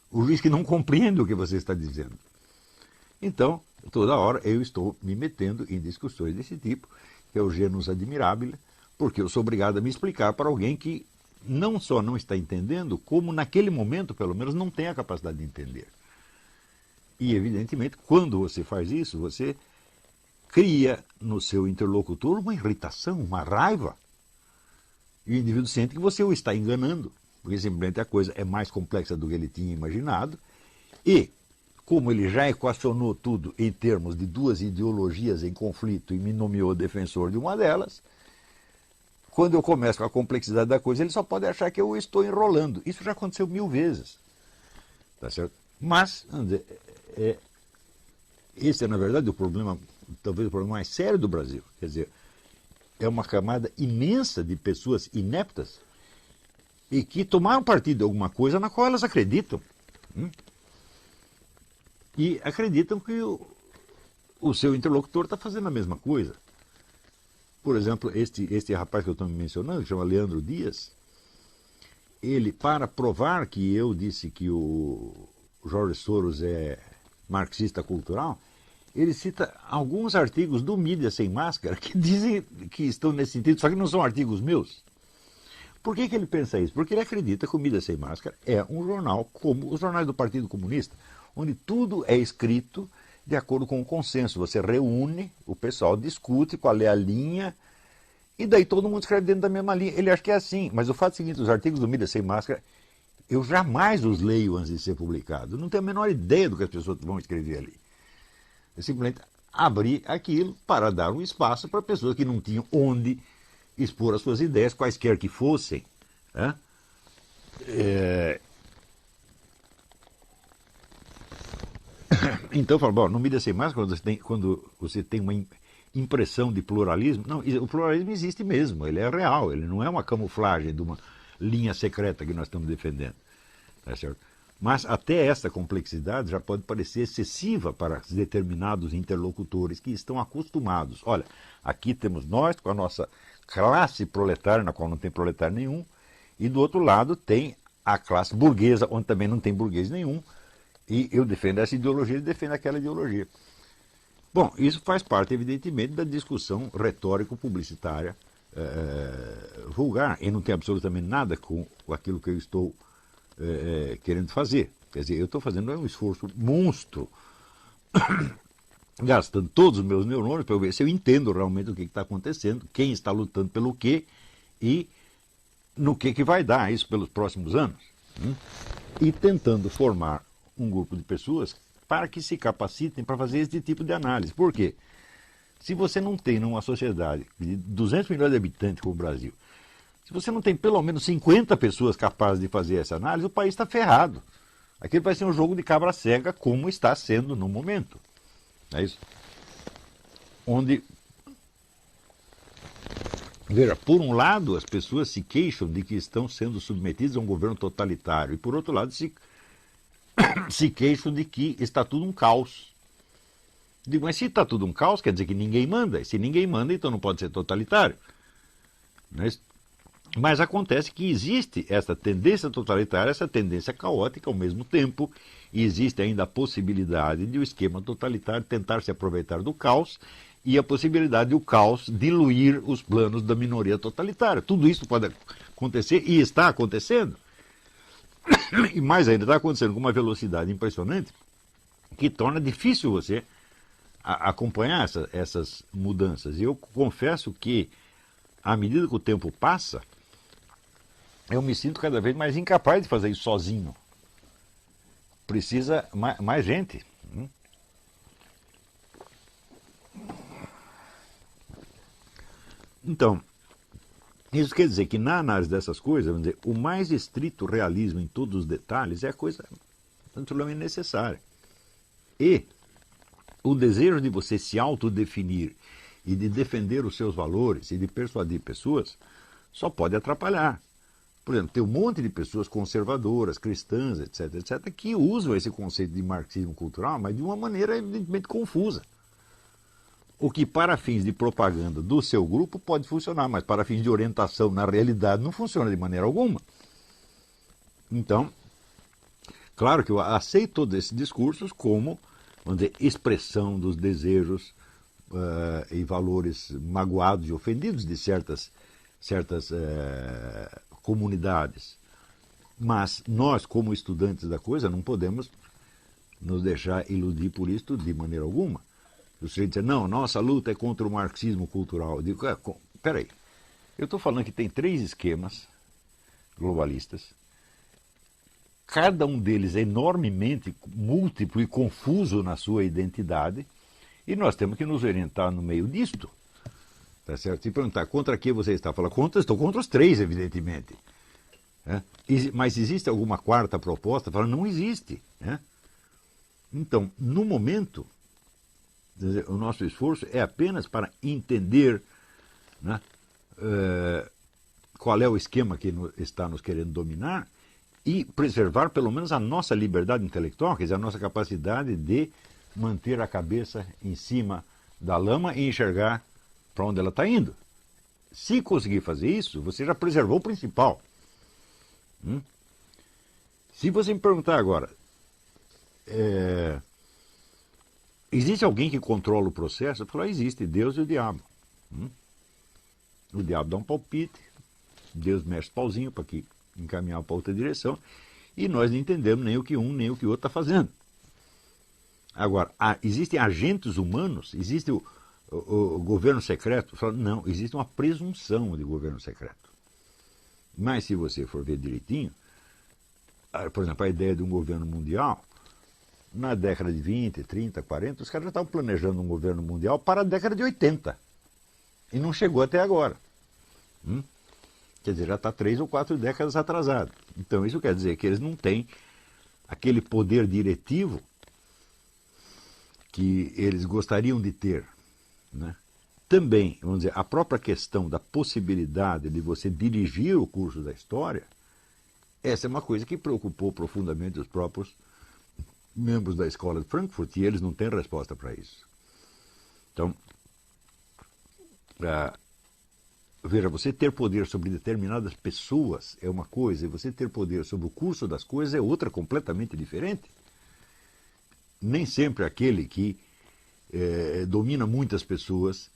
o juiz que não compreende o que você está dizendo. Então, toda hora eu estou me metendo em discussões desse tipo, que é o genus admirabile, porque eu sou obrigado a me explicar para alguém que não só não está entendendo, como naquele momento, pelo menos, não tem a capacidade de entender. E, evidentemente, quando você faz isso, você cria no seu interlocutor uma irritação, uma raiva. E o indivíduo sente que você o está enganando, porque simplesmente a coisa é mais complexa do que ele tinha imaginado. E, como ele já equacionou tudo em termos de duas ideologias em conflito e me nomeou defensor de uma delas, quando eu começo com a complexidade da coisa, ele só pode achar que eu estou enrolando. Isso já aconteceu 1000 vezes. Tá certo? Mas, vamos dizer, esse é, na verdade, o problema, talvez o problema mais sério do Brasil. Quer dizer, é uma camada imensa de pessoas ineptas e que tomaram partido de alguma coisa na qual elas acreditam. E acreditam que o seu interlocutor está fazendo a mesma coisa. Por exemplo, este rapaz que eu estou mencionando, que chama Leandro Dias, ele, para provar que eu disse que o Jorge Soros é marxista cultural, ele cita alguns artigos do Mídia Sem Máscara que dizem que estão nesse sentido, só que não são artigos meus. Por que ele pensa isso? Porque ele acredita que o Mídia Sem Máscara é um jornal como os jornais do Partido Comunista, onde tudo é escrito de acordo com o consenso. Você reúne, o pessoal discute qual é a linha, e daí todo mundo escreve dentro da mesma linha. Ele acha que é assim, mas o fato é o seguinte, os artigos do Mídia Sem Máscara, eu jamais os leio antes de ser publicado. Eu não tenho a menor ideia do que as pessoas vão escrever ali. Eu simplesmente abri aquilo para dar um espaço para pessoas que não tinham onde expor as suas ideias, quaisquer que fossem. Né? Então, eu falo, bom, no Mídia Sem Máscara, quando você tem uma impressão de pluralismo, não, o pluralismo existe mesmo, ele é real, ele não é uma camuflagem de uma linha secreta que nós estamos defendendo. Tá certo? Mas até essa complexidade já pode parecer excessiva para determinados interlocutores que estão acostumados. Olha, aqui temos nós com a nossa classe proletária, na qual não tem proletário nenhum, e do outro lado tem a classe burguesa, onde também não tem burguês nenhum, e eu defendo essa ideologia, ele defende aquela ideologia. Bom, isso faz parte, evidentemente, da discussão retórico-publicitária vulgar e não tem absolutamente nada com aquilo que eu estou querendo fazer. Quer dizer, eu estou fazendo um esforço monstro, gastando todos os meus neurônios para ver se eu entendo realmente o que está acontecendo, quem está lutando pelo quê e no que vai dar isso pelos próximos anos. E tentando formar um grupo de pessoas para que se capacitem para fazer esse tipo de análise. Por quê? Se você não tem numa sociedade de 200 milhões de habitantes como o Brasil, se você não tem pelo menos 50 pessoas capazes de fazer essa análise, o país está ferrado. Aquilo vai ser um jogo de cabra cega, como está sendo no momento. É isso? Onde, veja, por um lado as pessoas se queixam de que estão sendo submetidas a um governo totalitário e por outro lado se queixam de que está tudo um caos. Digo, mas se está tudo um caos, quer dizer que ninguém manda. E se ninguém manda, então não pode ser totalitário. Mas acontece que existe essa tendência totalitária, essa tendência caótica ao mesmo tempo, e existe ainda a possibilidade de o esquema totalitário tentar se aproveitar do caos e a possibilidade de o caos diluir os planos da minoria totalitária. Tudo isso pode acontecer e está acontecendo. E mais ainda, está acontecendo com uma velocidade impressionante que torna difícil você acompanhar essas mudanças. E eu confesso que, à medida que o tempo passa, eu me sinto cada vez mais incapaz de fazer isso sozinho. Precisa mais gente. Então, isso quer dizer que na análise dessas coisas, vamos dizer, o mais estrito realismo em todos os detalhes é a coisa absolutamente necessária. E o desejo de você se autodefinir e de defender os seus valores e de persuadir pessoas só pode atrapalhar. Por exemplo, tem um monte de pessoas conservadoras, cristãs, etc., etc., que usam esse conceito de marxismo cultural, mas de uma maneira evidentemente confusa. O que para fins de propaganda do seu grupo pode funcionar, mas para fins de orientação na realidade não funciona de maneira alguma. Então, claro que eu aceito todos esses discursos como, vamos dizer, expressão dos desejos e valores magoados e ofendidos de certas comunidades. Mas nós, como estudantes da coisa, não podemos nos deixar iludir por isso de maneira alguma. O sujeito diz, não, nossa luta é contra o marxismo cultural. Eu digo, peraí, eu estou falando que tem 3 esquemas globalistas, cada um deles é enormemente múltiplo e confuso na sua identidade, e nós temos que nos orientar no meio disto. Tá certo? E perguntar, contra que você está? Fala, estou contra os 3, evidentemente. Mas existe alguma quarta proposta? Fala, não existe. Então, no momento, o nosso esforço é apenas para entender qual é o esquema que está nos querendo dominar e preservar pelo menos a nossa liberdade intelectual, quer dizer, a nossa capacidade de manter a cabeça em cima da lama e enxergar para onde ela está indo. Se conseguir fazer isso, você já preservou o principal. Se você me perguntar agora, existe alguém que controla o processo? Eu falo, existe, Deus e o diabo. O diabo dá um palpite, Deus mexe o pauzinho para encaminhar para outra direção, e nós não entendemos nem o que um nem o que o outro está fazendo. Agora, existem agentes humanos, existe o governo secreto? Eu falo, não, existe uma presunção de governo secreto. Mas se você for ver direitinho, por exemplo, a ideia de um governo mundial, na década de 20, 30, 40, os caras já estavam planejando um governo mundial para a década de 80. E não chegou até agora. Quer dizer, já está 3 ou 4 décadas atrasado. Então isso quer dizer que eles não têm aquele poder diretivo que eles gostariam de ter. Também, vamos dizer, a própria questão da possibilidade de você dirigir o curso da história, essa é uma coisa que preocupou profundamente os próprios membros da escola de Frankfurt, e eles não têm resposta para isso. Então, veja, você ter poder sobre determinadas pessoas é uma coisa, e você ter poder sobre o curso das coisas é outra completamente diferente. Nem sempre aquele que domina muitas pessoas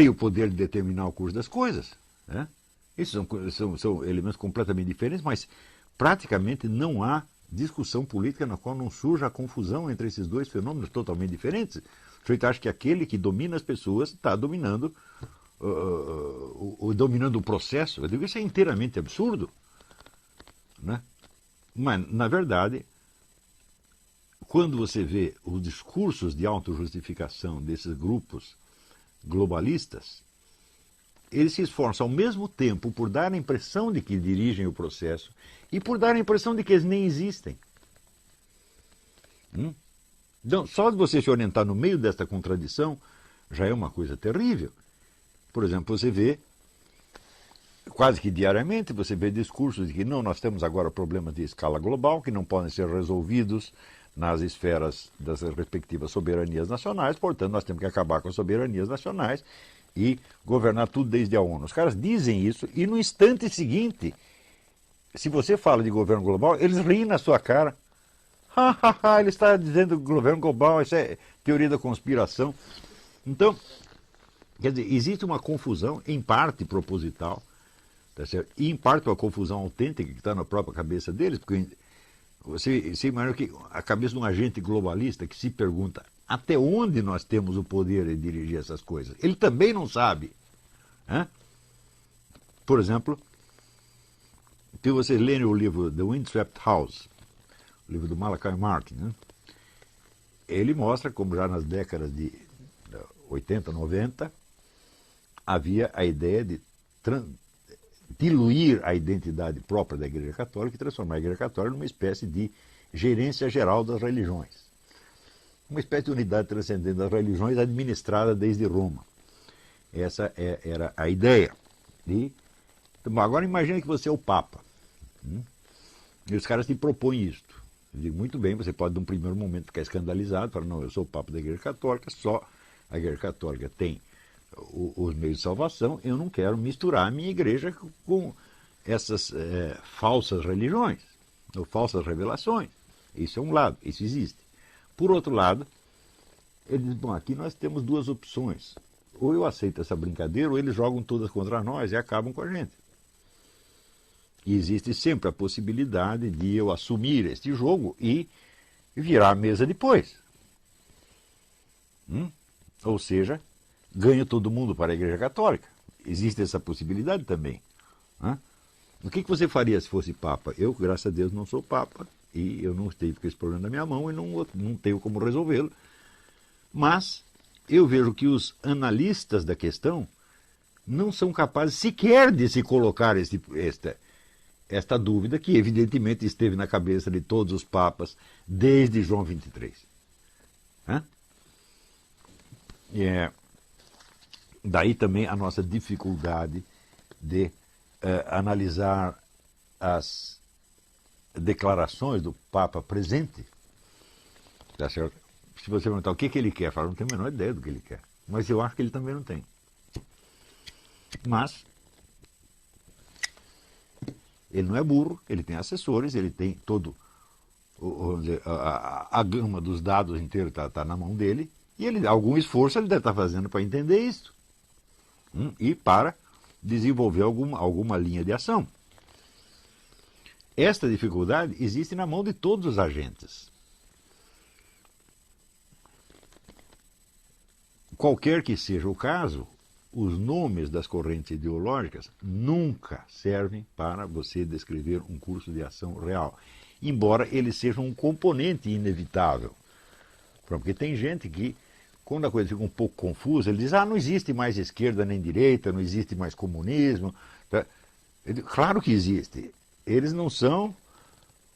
tem o poder de determinar o curso das coisas. Né? Esses são elementos completamente diferentes, mas praticamente não há discussão política na qual não surja a confusão entre esses dois fenômenos totalmente diferentes. O sujeito acha que aquele que domina as pessoas está dominando, dominando o processo. Eu digo, isso é inteiramente absurdo. Né? Mas, na verdade, quando você vê os discursos de autojustificação desses grupos globalistas, eles se esforçam ao mesmo tempo por dar a impressão de que dirigem o processo e por dar a impressão de que eles nem existem. Então, só de você se orientar no meio desta contradição já é uma coisa terrível. Por exemplo, você vê, quase que diariamente, você vê discursos de que não, nós temos agora problemas de escala global que não podem ser resolvidos nas esferas das respectivas soberanias nacionais, portanto, nós temos que acabar com as soberanias nacionais e governar tudo desde a ONU. Os caras dizem isso e no instante seguinte, se você fala de governo global, eles riem na sua cara. Ele está dizendo governo global, isso é teoria da conspiração. Então, quer dizer, existe uma confusão, em parte proposital, tá certo? E em parte uma confusão autêntica que está na própria cabeça deles, porque você imagina que a cabeça de um agente globalista que se pergunta até onde nós temos o poder de dirigir essas coisas. Ele também não sabe. Né? Por exemplo, se vocês lerem o livro The Windswept House, o livro do Malachi Martin, né? Ele mostra como já nas décadas de 80, 90, havia a ideia de diluir a identidade própria da Igreja Católica e transformar a Igreja Católica numa espécie de gerência geral das religiões. Uma espécie de unidade transcendente das religiões administrada desde Roma. Essa era a ideia. Então, agora imagine que você é o Papa. E os caras te propõem isto. Eu digo, muito bem, você pode, num primeiro momento, ficar escandalizado, falar, não, eu sou o Papa da Igreja Católica, só a Igreja Católica tem os meios de salvação, eu não quero misturar a minha igreja com essas falsas religiões, ou falsas revelações. Isso é um lado, isso existe. Por outro lado, ele diz, bom, aqui nós temos duas opções. Ou eu aceito essa brincadeira, ou eles jogam todas contra nós e acabam com a gente. E existe sempre a possibilidade de eu assumir este jogo e virar a mesa depois. Ou seja, ganho todo mundo para a Igreja Católica. Existe essa possibilidade também. O que você faria se fosse Papa? Eu, graças a Deus, não sou Papa e eu não estive com esse problema na minha mão e não tenho como resolvê-lo. Mas eu vejo que os analistas da questão não são capazes sequer de se colocar esta dúvida que evidentemente esteve na cabeça de todos os papas desde João 23. Daí também a nossa dificuldade de analisar as declarações do Papa presente. Tá certo? Se você perguntar o que ele quer, fala, não tenho a menor ideia do que ele quer. Mas eu acho que ele também não tem. Mas ele não é burro, ele tem assessores, ele tem todo, vamos dizer, a gama dos dados inteiro está na mão dele, e algum esforço ele deve estar fazendo para entender isso. E para desenvolver alguma linha de ação. Esta dificuldade existe na mão de todos os agentes. Qualquer que seja o caso, os nomes das correntes ideológicas nunca servem para você descrever um curso de ação real, embora eles sejam um componente inevitável. Porque tem gente que, quando a coisa fica um pouco confusa, ele diz, não existe mais esquerda nem direita, não existe mais comunismo. Claro que existe. Eles não são,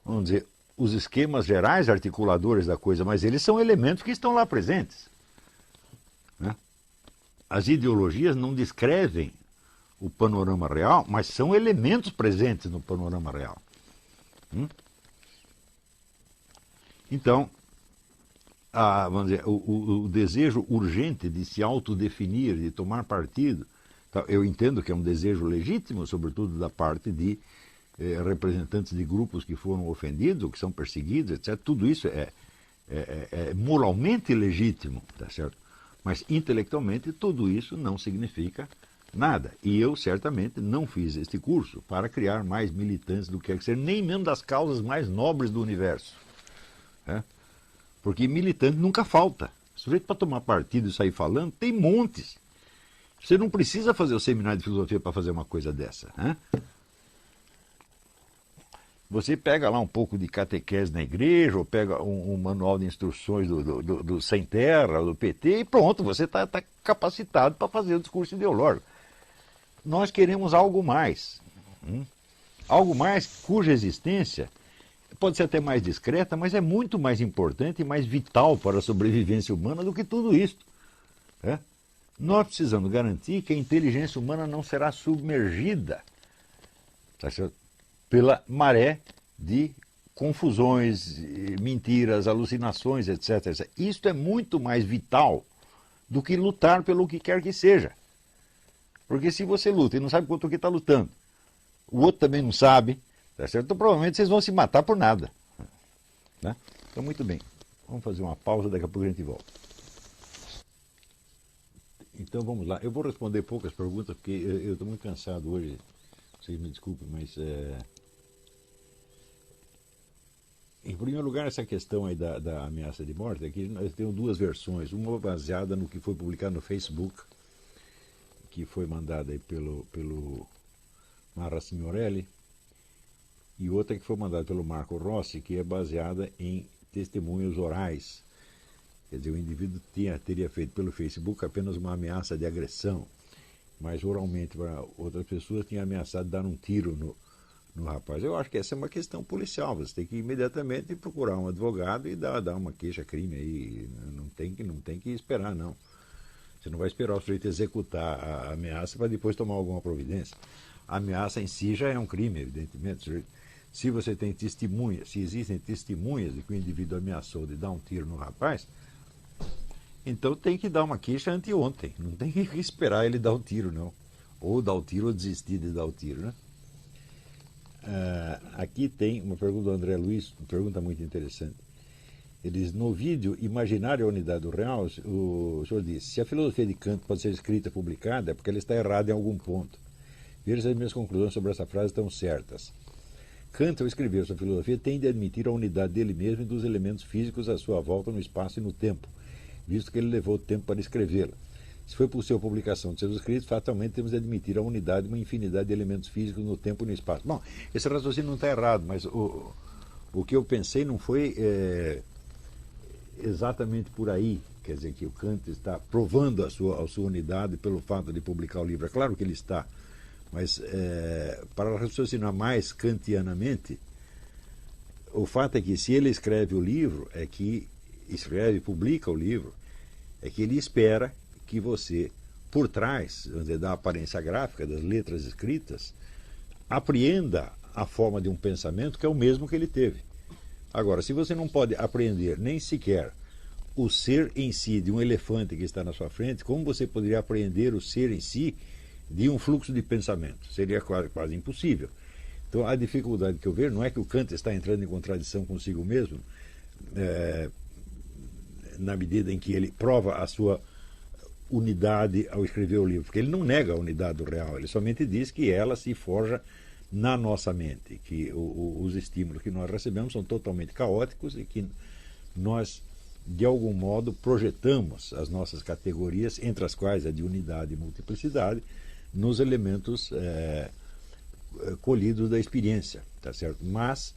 vamos dizer, os esquemas gerais articuladores da coisa, mas eles são elementos que estão lá presentes. As ideologias não descrevem o panorama real, mas são elementos presentes no panorama real. Então, vamos dizer, o desejo urgente de se autodefinir, de tomar partido, eu entendo que é um desejo legítimo, sobretudo da parte de representantes de grupos que foram ofendidos, ou que são perseguidos, etc. Tudo isso é moralmente legítimo, tá certo? Mas intelectualmente tudo isso não significa nada. E eu certamente não fiz este curso para criar mais militantes do que quer que seja, nem mesmo das causas mais nobres do universo. Né? Porque militante nunca falta. Sujeito para tomar partido e sair falando, tem montes. Você não precisa fazer o seminário de filosofia para fazer uma coisa dessa. Né? Você pega lá um pouco de catequese na igreja, ou pega um manual de instruções do Sem Terra, do PT, e pronto, você está capacitado para fazer o discurso ideológico. Nós queremos algo mais. Algo mais cuja existência pode ser até mais discreta, mas é muito mais importante e mais vital para a sobrevivência humana do que tudo isso. Né? Nós precisamos garantir que a inteligência humana não será submergida, tá certo? Pela maré de confusões, mentiras, alucinações, etc, etc. Isto é muito mais vital do que lutar pelo que quer que seja. Porque se você luta e não sabe contra o que está lutando, o outro também não sabe, tá certo? Então provavelmente vocês vão se matar por nada. Né? Então muito bem, vamos fazer uma pausa, daqui a pouco a gente volta. Então vamos lá, eu vou responder poucas perguntas porque eu estou muito cansado hoje, vocês me desculpem, mas em primeiro lugar, essa questão aí da ameaça de morte, aqui nós temos duas versões, uma baseada no que foi publicado no Facebook, que foi mandada aí pelo Marra Signorelli, e outra que foi mandada pelo Marco Rossi, que é baseada em testemunhos orais. Quer dizer, o indivíduo teria feito pelo Facebook apenas uma ameaça de agressão, mas oralmente para outras pessoas tinha ameaçado dar um tiro no rapaz. Eu acho que essa é uma questão policial, você tem que imediatamente procurar um advogado e dar uma queixa-crime aí, não tem que esperar não. Você não vai esperar o sujeito executar a ameaça para depois tomar alguma providência. A ameaça em si já é um crime, evidentemente. Se você tem testemunhas, se existem testemunhas de que o indivíduo ameaçou de dar um tiro no rapaz, então tem que dar uma queixa anteontem. Não tem que esperar ele dar o tiro, não. Ou dar o tiro ou desistir de dar o tiro, né? Aqui tem uma pergunta do André Luiz, uma pergunta muito interessante. Ele diz, no vídeo Imaginário a Unidade do Real, o senhor disse, se a filosofia de Kant pode ser escrita e publicada, é porque ela está errada em algum ponto. Veja se as minhas conclusões sobre essa frase estão certas. Kant, ao escrever sua filosofia, tende a admitir a unidade dele mesmo e dos elementos físicos à sua volta no espaço e no tempo, visto que ele levou tempo para escrevê-la. Se foi possível a publicação de seus escritos, fatalmente temos de admitir a unidade de uma infinidade de elementos físicos no tempo e no espaço. Bom, esse raciocínio não está errado, mas o que eu pensei não foi exatamente por aí. Quer dizer, que o Kant está provando a sua unidade pelo fato de publicar o livro. É claro que ele está, mas para raciocinar mais kantianamente, o fato é que se ele escreve o livro, publica o livro, é que ele espera que você, por trás, vamos dizer, da aparência gráfica, das letras escritas, apreenda a forma de um pensamento que é o mesmo que ele teve. Agora, se você não pode apreender nem sequer o ser em si de um elefante que está na sua frente, como você poderia apreender o ser em si de um fluxo de pensamento? Seria quase impossível. Então, a dificuldade que eu vejo não é que o Kant está entrando em contradição consigo mesmo, na medida em que ele prova a sua unidade ao escrever o livro, porque ele não nega a unidade do real, ele somente diz que ela se forja na nossa mente, que os estímulos que nós recebemos são totalmente caóticos e que nós, de algum modo, projetamos as nossas categorias, entre as quais a de unidade e multiplicidade, nos elementos colhidos da experiência, tá certo? Mas,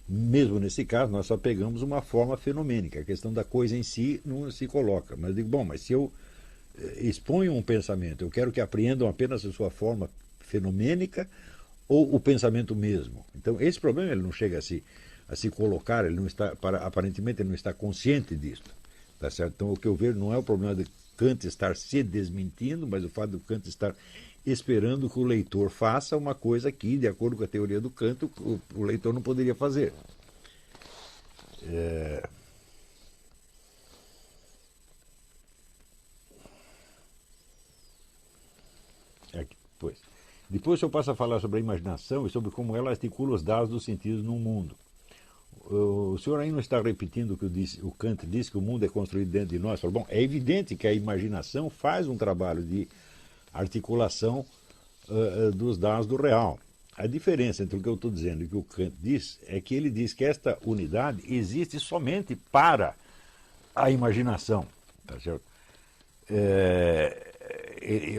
mesmo nesse caso, nós só pegamos uma forma fenomênica, a questão da coisa em si não se coloca. Mas eu digo, bom, mas se eu exponho um pensamento, eu quero que apreendam apenas a sua forma fenomênica ou o pensamento mesmo. Então, esse problema ele não chega a se colocar, ele não está, aparentemente ele não está consciente disso. Tá certo? Então, o que eu vejo não é o problema de Kant estar se desmentindo, mas o fato de Kant estar esperando que o leitor faça uma coisa que, de acordo com a teoria do Kant, o leitor não poderia fazer. Depois o senhor passa a falar sobre a imaginação e sobre como ela articula os dados dos sentidos no mundo. o senhor aí não está repetindo o que o Kant disse, que o mundo é construído dentro de nós? Falou, bom, é evidente que a imaginação faz um trabalho de articulação dos dados do real. A diferença entre o que eu estou dizendo e o que o Kant diz é que ele diz que esta unidade existe somente para a imaginação. Tá certo?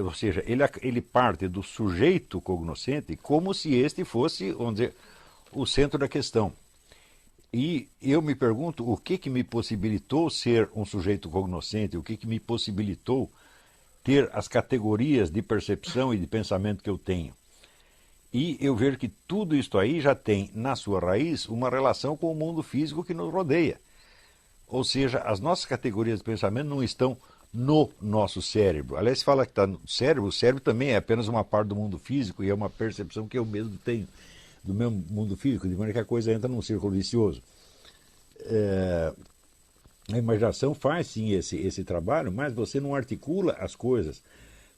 Ou seja, ele parte do sujeito cognoscente como se este fosse, vamos dizer, o centro da questão. E eu me pergunto o que me possibilitou ser um sujeito cognoscente, o que me possibilitou ter as categorias de percepção e de pensamento que eu tenho. E eu vejo que tudo isso aí já tem, na sua raiz, uma relação com o mundo físico que nos rodeia. Ou seja, as nossas categorias de pensamento não estão no nosso cérebro. Aliás, se fala que está no cérebro, o cérebro também é apenas uma parte do mundo físico e é uma percepção que eu mesmo tenho do meu mundo físico, de maneira que a coisa entra num círculo vicioso. A imaginação faz sim esse trabalho, mas você não articula as coisas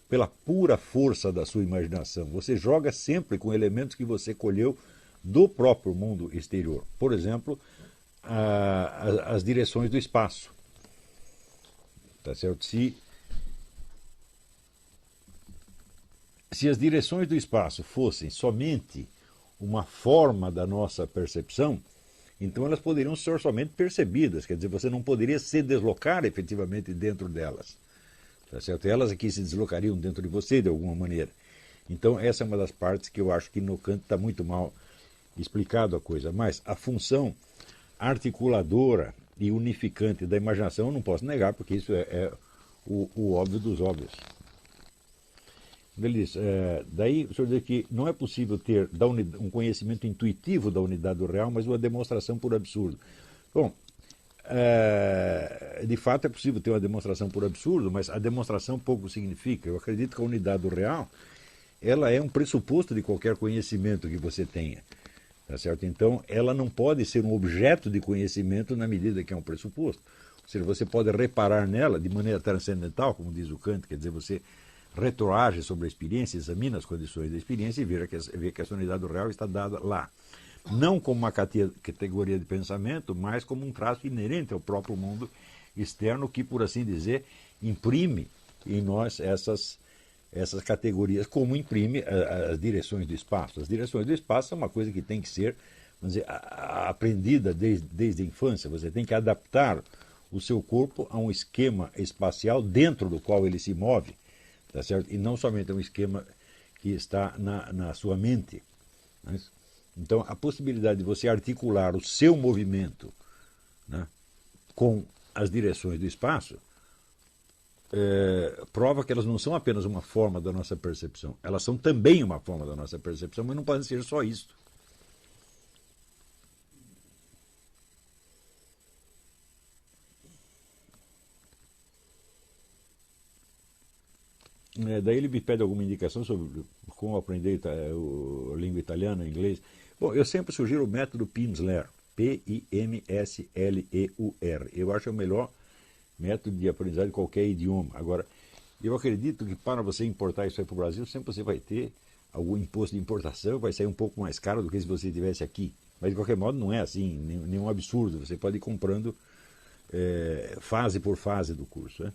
pela pura força da sua imaginação. Você joga sempre com elementos que você colheu do próprio mundo exterior. Por exemplo, as direções do espaço. Tá certo? Se as direções do espaço fossem somente uma forma da nossa percepção, então elas poderiam ser somente percebidas, quer dizer, você não poderia se deslocar efetivamente dentro delas. Tá certo? Elas aqui se deslocariam dentro de você de alguma maneira. Então essa é uma das partes que eu acho que no Kant está muito mal explicado a coisa. Mas a função articuladora e unificante da imaginação eu não posso negar, porque isso é o óbvio dos óbvios. Ele diz, daí o senhor diz que não é possível ter um conhecimento intuitivo da unidade do real, mas uma demonstração por absurdo. Bom, de fato é possível ter uma demonstração por absurdo, mas a demonstração pouco significa. Eu acredito que a unidade do real ela é um pressuposto de qualquer conhecimento que você tenha. Tá certo? Então, ela não pode ser um objeto de conhecimento na medida que é um pressuposto. Ou seja, você pode reparar nela de maneira transcendental, como diz o Kant, quer dizer, você retroage sobre a experiência, examina as condições da experiência e vê que essa unidade do real está dada lá. Não como uma categoria de pensamento, mas como um traço inerente ao próprio mundo externo que, por assim dizer, imprime em nós essas categorias, como imprime as direções do espaço. As direções do espaço são uma coisa que tem que ser, vamos dizer, aprendida desde a infância. Você tem que adaptar o seu corpo a um esquema espacial dentro do qual ele se move, tá certo? E não somente a um esquema que está na sua mente. Né? Então, a possibilidade de você articular o seu movimento, né, com as direções do espaço prova que elas não são apenas uma forma da nossa percepção, elas são também uma forma da nossa percepção, mas não podem ser só isso. Daí ele me pede alguma indicação sobre como aprender a língua italiana, inglês. Bom, eu sempre sugiro o método Pimsleur, P-I-M-S-L-E-U-R. Eu acho que é o melhor método de aprendizagem de qualquer idioma. Agora, eu acredito que para você importar isso aí para o Brasil, sempre você vai ter algum imposto de importação, vai sair um pouco mais caro do que se você estivesse aqui. Mas, de qualquer modo, não é assim, nenhum absurdo. Você pode ir comprando fase por fase do curso. Né?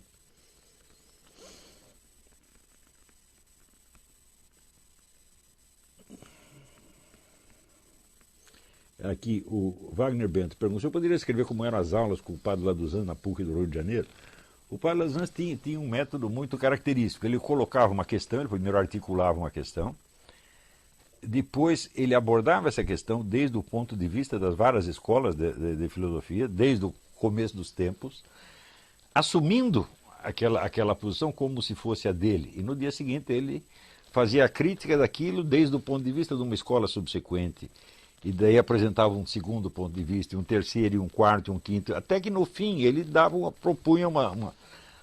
Aqui, o Wagner Bento perguntou se eu poderia escrever como eram as aulas com o padre Laduzan na PUC do Rio de Janeiro. O padre Laduzan tinha um método muito característico. Ele colocava uma questão, ele primeiro articulava uma questão, depois ele abordava essa questão desde o ponto de vista das várias escolas de filosofia, desde o começo dos tempos, assumindo aquela posição como se fosse a dele. E no dia seguinte ele fazia a crítica daquilo desde o ponto de vista de uma escola subsequente. E daí apresentava um segundo ponto de vista, um terceiro, e um quarto, e um quinto, até que no fim ele propunha uma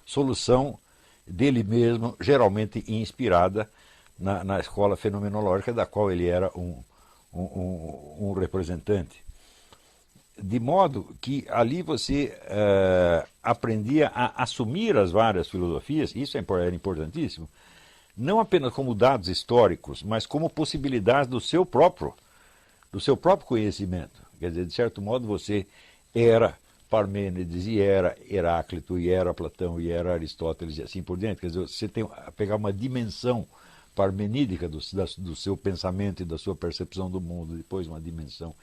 solução dele mesmo, geralmente inspirada na escola fenomenológica da qual ele era um representante. De modo que ali você aprendia a assumir as várias filosofias, isso era importantíssimo, não apenas como dados históricos, mas como possibilidades do seu próprio conhecimento. Quer dizer, de certo modo, você era Parmênides, e era Heráclito, e era Platão, e era Aristóteles, e assim por diante. Quer dizer, você tem a pegar uma dimensão parmenídica do seu pensamento e da sua percepção do mundo, depois uma dimensão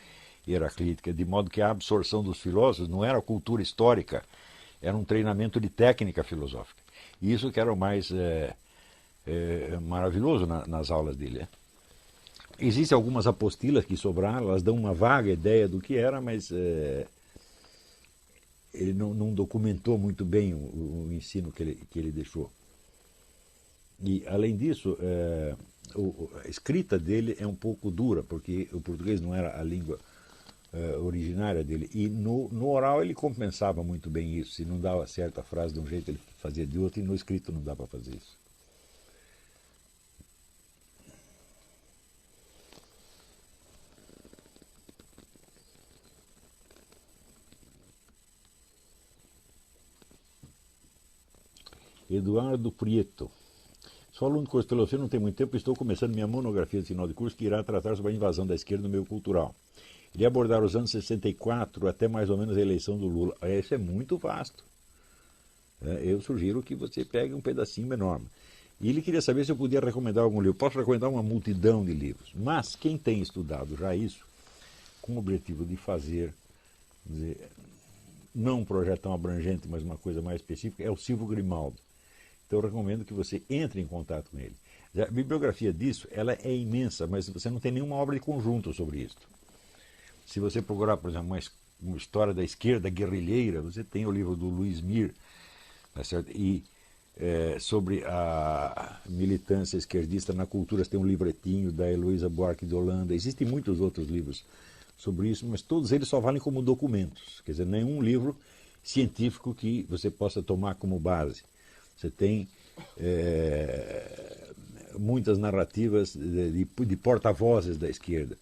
heraclítica, de modo que a absorção dos filósofos não era cultura histórica, era um treinamento de técnica filosófica. E isso que era o mais maravilhoso nas aulas dele. Né? Existem algumas apostilas que sobraram, elas dão uma vaga ideia do que era, mas ele não documentou muito bem o ensino que ele deixou. E, além disso, a escrita dele é um pouco dura, porque o português não era a língua originária dele. E no oral ele compensava muito bem isso. Se não dava certa frase de um jeito, ele fazia de outro, e no escrito não dá para fazer isso. Eduardo Prieto. Sou aluno do curso de filosofia, não tem muito tempo, estou começando minha monografia de final de curso que irá tratar sobre a invasão da esquerda no meio cultural. Irei abordar os anos 64 até mais ou menos a eleição do Lula. Isso é muito vasto. Eu sugiro que você pegue um pedacinho enorme. E ele queria saber se eu podia recomendar algum livro. Posso recomendar uma multidão de livros. Mas quem tem estudado já isso, com o objetivo de fazer, não um projeto tão abrangente, mas uma coisa mais específica, é o Silvio Grimaldo. Então eu recomendo que você entre em contato com ele. A bibliografia disso ela é imensa, mas você não tem nenhuma obra de conjunto sobre isso. Se você procurar, por exemplo, uma história da esquerda guerrilheira, você tem o livro do Luiz Mir, tá certo? E sobre a militância esquerdista na cultura, você tem um livretinho da Heloísa Buarque de Holanda. Existem muitos outros livros sobre isso, mas todos eles só valem como documentos. Quer dizer, nenhum livro científico que você possa tomar como base. Você tem muitas narrativas de porta-vozes da esquerda.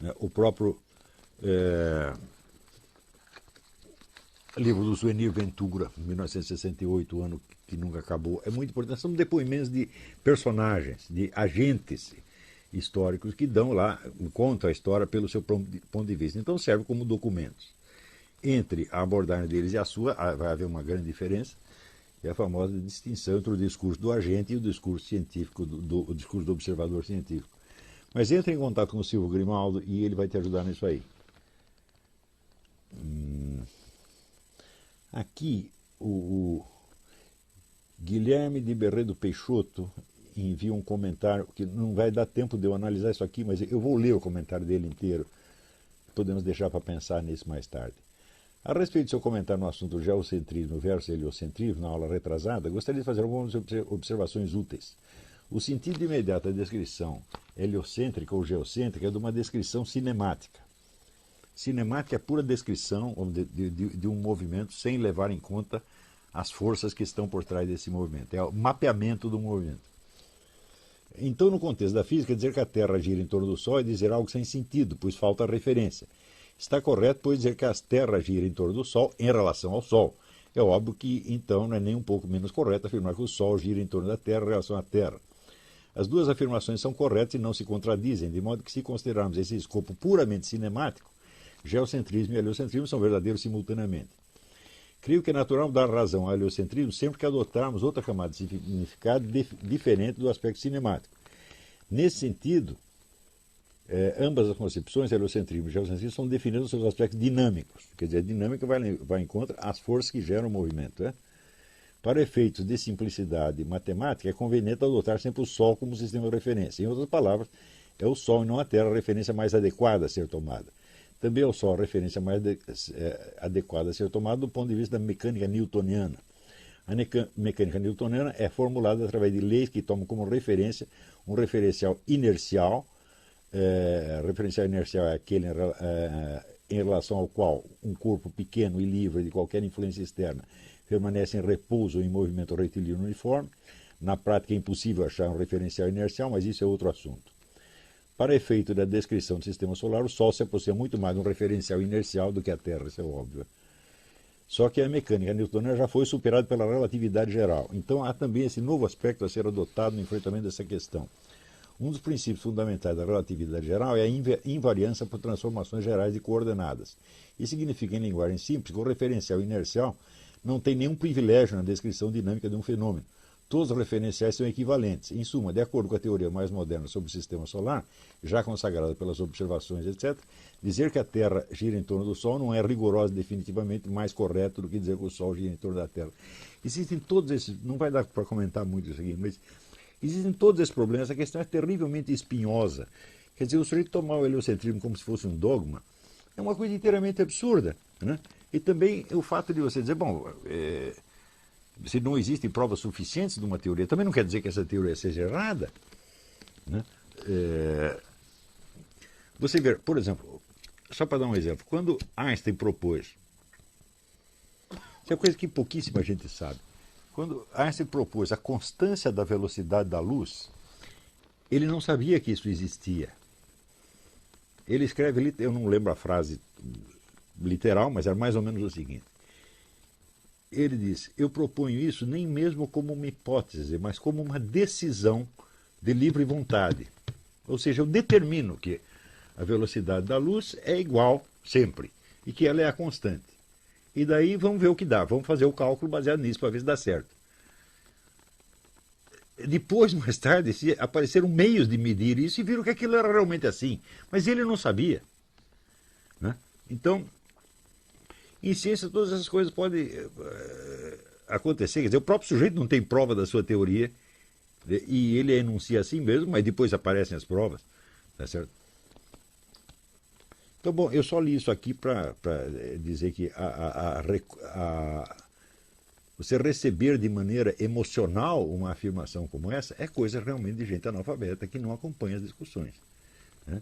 Né? O próprio livro do Zuenir Ventura, 1968, o ano que nunca acabou, é muito importante. São depoimentos de personagens, de agentes históricos que dão lá, contam a história pelo seu ponto de vista. Então serve como documentos. Entre a abordagem deles e a sua, vai haver uma grande diferença. É a famosa distinção entre o discurso do agente e o discurso científico, o discurso do observador científico. Mas entre em contato com o Silvio Grimaldo e ele vai te ajudar nisso aí. Aqui, o Guilherme de Berredo Peixoto envia um comentário, que não vai dar tempo de eu analisar isso aqui, mas eu vou ler o comentário dele inteiro. Podemos deixar para pensar nisso mais tarde. A respeito do seu comentário no assunto geocentrismo versus heliocentrismo, na aula retrasada, gostaria de fazer algumas observações úteis. O sentido imediato da descrição heliocêntrica ou geocêntrica é de uma descrição cinemática. Cinemática é pura descrição de um movimento sem levar em conta as forças que estão por trás desse movimento. É o mapeamento do movimento. Então, no contexto da física, dizer que a Terra gira em torno do Sol é dizer algo sem sentido, pois falta referência. Está correto, pois, dizer que a Terra gira em torno do Sol em relação ao Sol. É óbvio que, então, não é nem um pouco menos correto afirmar que o Sol gira em torno da Terra em relação à Terra. As duas afirmações são corretas e não se contradizem, de modo que, se considerarmos esse escopo puramente cinemático, geocentrismo e heliocentrismo são verdadeiros simultaneamente. Creio que é natural dar razão ao heliocentrismo sempre que adotarmos outra camada de significado diferente do aspecto cinemático. Nesse sentido, ambas as concepções, heliocentrismo e geocentrismo, são definidas nos seus aspectos dinâmicos. Quer dizer, a dinâmica vai em contra as forças que geram o movimento. Para efeitos de simplicidade matemática, é conveniente adotar sempre o Sol como sistema de referência. Em outras palavras, é o Sol e não a Terra a referência mais adequada a ser tomada. Também é o Sol a referência mais adequada a ser tomada do ponto de vista da mecânica newtoniana. A mecânica newtoniana é formulada através de leis que tomam como referência um referencial inercial. Referencial inercial é aquele em relação ao qual um corpo pequeno e livre de qualquer influência externa permanece em repouso ou em movimento retilíneo uniforme. Na prática é impossível achar um referencial inercial, mas isso é outro assunto. Para efeito da descrição do sistema solar, o Sol se aproxima muito mais de um referencial inercial do que a Terra, isso é óbvio. Só que a mecânica newtoniana já foi superada pela relatividade geral. Então há também esse novo aspecto a ser adotado no enfrentamento dessa questão. Um dos princípios fundamentais da relatividade geral é a invariância por transformações gerais de coordenadas. Isso significa, em linguagem simples, que o referencial inercial não tem nenhum privilégio na descrição dinâmica de um fenômeno. Todos os referenciais são equivalentes. Em suma, de acordo com a teoria mais moderna sobre o sistema solar, já consagrada pelas observações, etc., dizer que a Terra gira em torno do Sol não é rigoroso definitivamente mais correto do que dizer que o Sol gira em torno da Terra. Existem todos esses, não vai dar para comentar muito isso aqui, mas existem todos esses problemas. A questão é terrivelmente espinhosa. Quer dizer, o sujeito tomar o heliocentrismo como se fosse um dogma é uma coisa inteiramente absurda, né? E também o fato de você dizer, bom, se não existem provas suficientes de uma teoria, também não quer dizer que essa teoria seja errada, né? Você vê, por exemplo, só para dar um exemplo, quando Einstein propôs, isso é coisa que pouquíssima gente sabe, quando Einstein propôs a constância da velocidade da luz, ele não sabia que isso existia. Ele escreve, eu não lembro a frase literal, mas era mais ou menos o seguinte. Ele diz, eu proponho isso nem mesmo como uma hipótese, mas como uma decisão de livre vontade. Ou seja, eu determino que a velocidade da luz é igual sempre e que ela é a constante. E daí vamos ver o que dá, vamos fazer o cálculo baseado nisso para ver se dá certo. Depois, mais tarde, apareceram meios de medir isso e viram que aquilo era realmente assim. Mas ele não sabia, né? Então, em ciência, todas essas coisas podem acontecer. Quer dizer, o próprio sujeito não tem prova da sua teoria e ele enuncia assim mesmo, mas depois aparecem as provas. Tá certo? Então, bom, eu só li isso aqui para dizer que você receber de maneira emocional uma afirmação como essa é coisa realmente de gente analfabeta que não acompanha as discussões, né?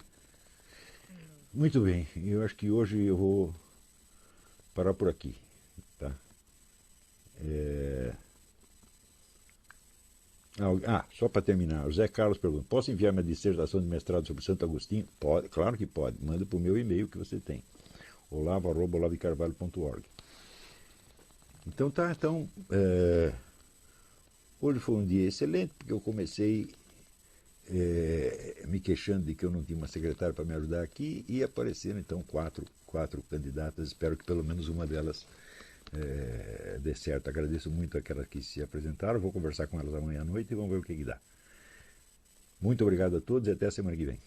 Muito bem, eu acho que hoje eu vou parar por aqui, tá? Só para terminar, o Zé Carlos pergunta, posso enviar minha dissertação de mestrado sobre Santo Agostinho? Pode, claro que pode, manda para o meu e-mail que você tem, olavo@olavicarvalho.org. Então tá, hoje foi um dia excelente, porque eu comecei me queixando de que eu não tinha uma secretária para me ajudar aqui e apareceram então quatro candidatas, espero que pelo menos uma delas dê certo. Agradeço muito aquelas que se apresentaram, vou conversar com elas amanhã à noite e vamos ver o que dá. Muito obrigado a todos e até a semana que vem.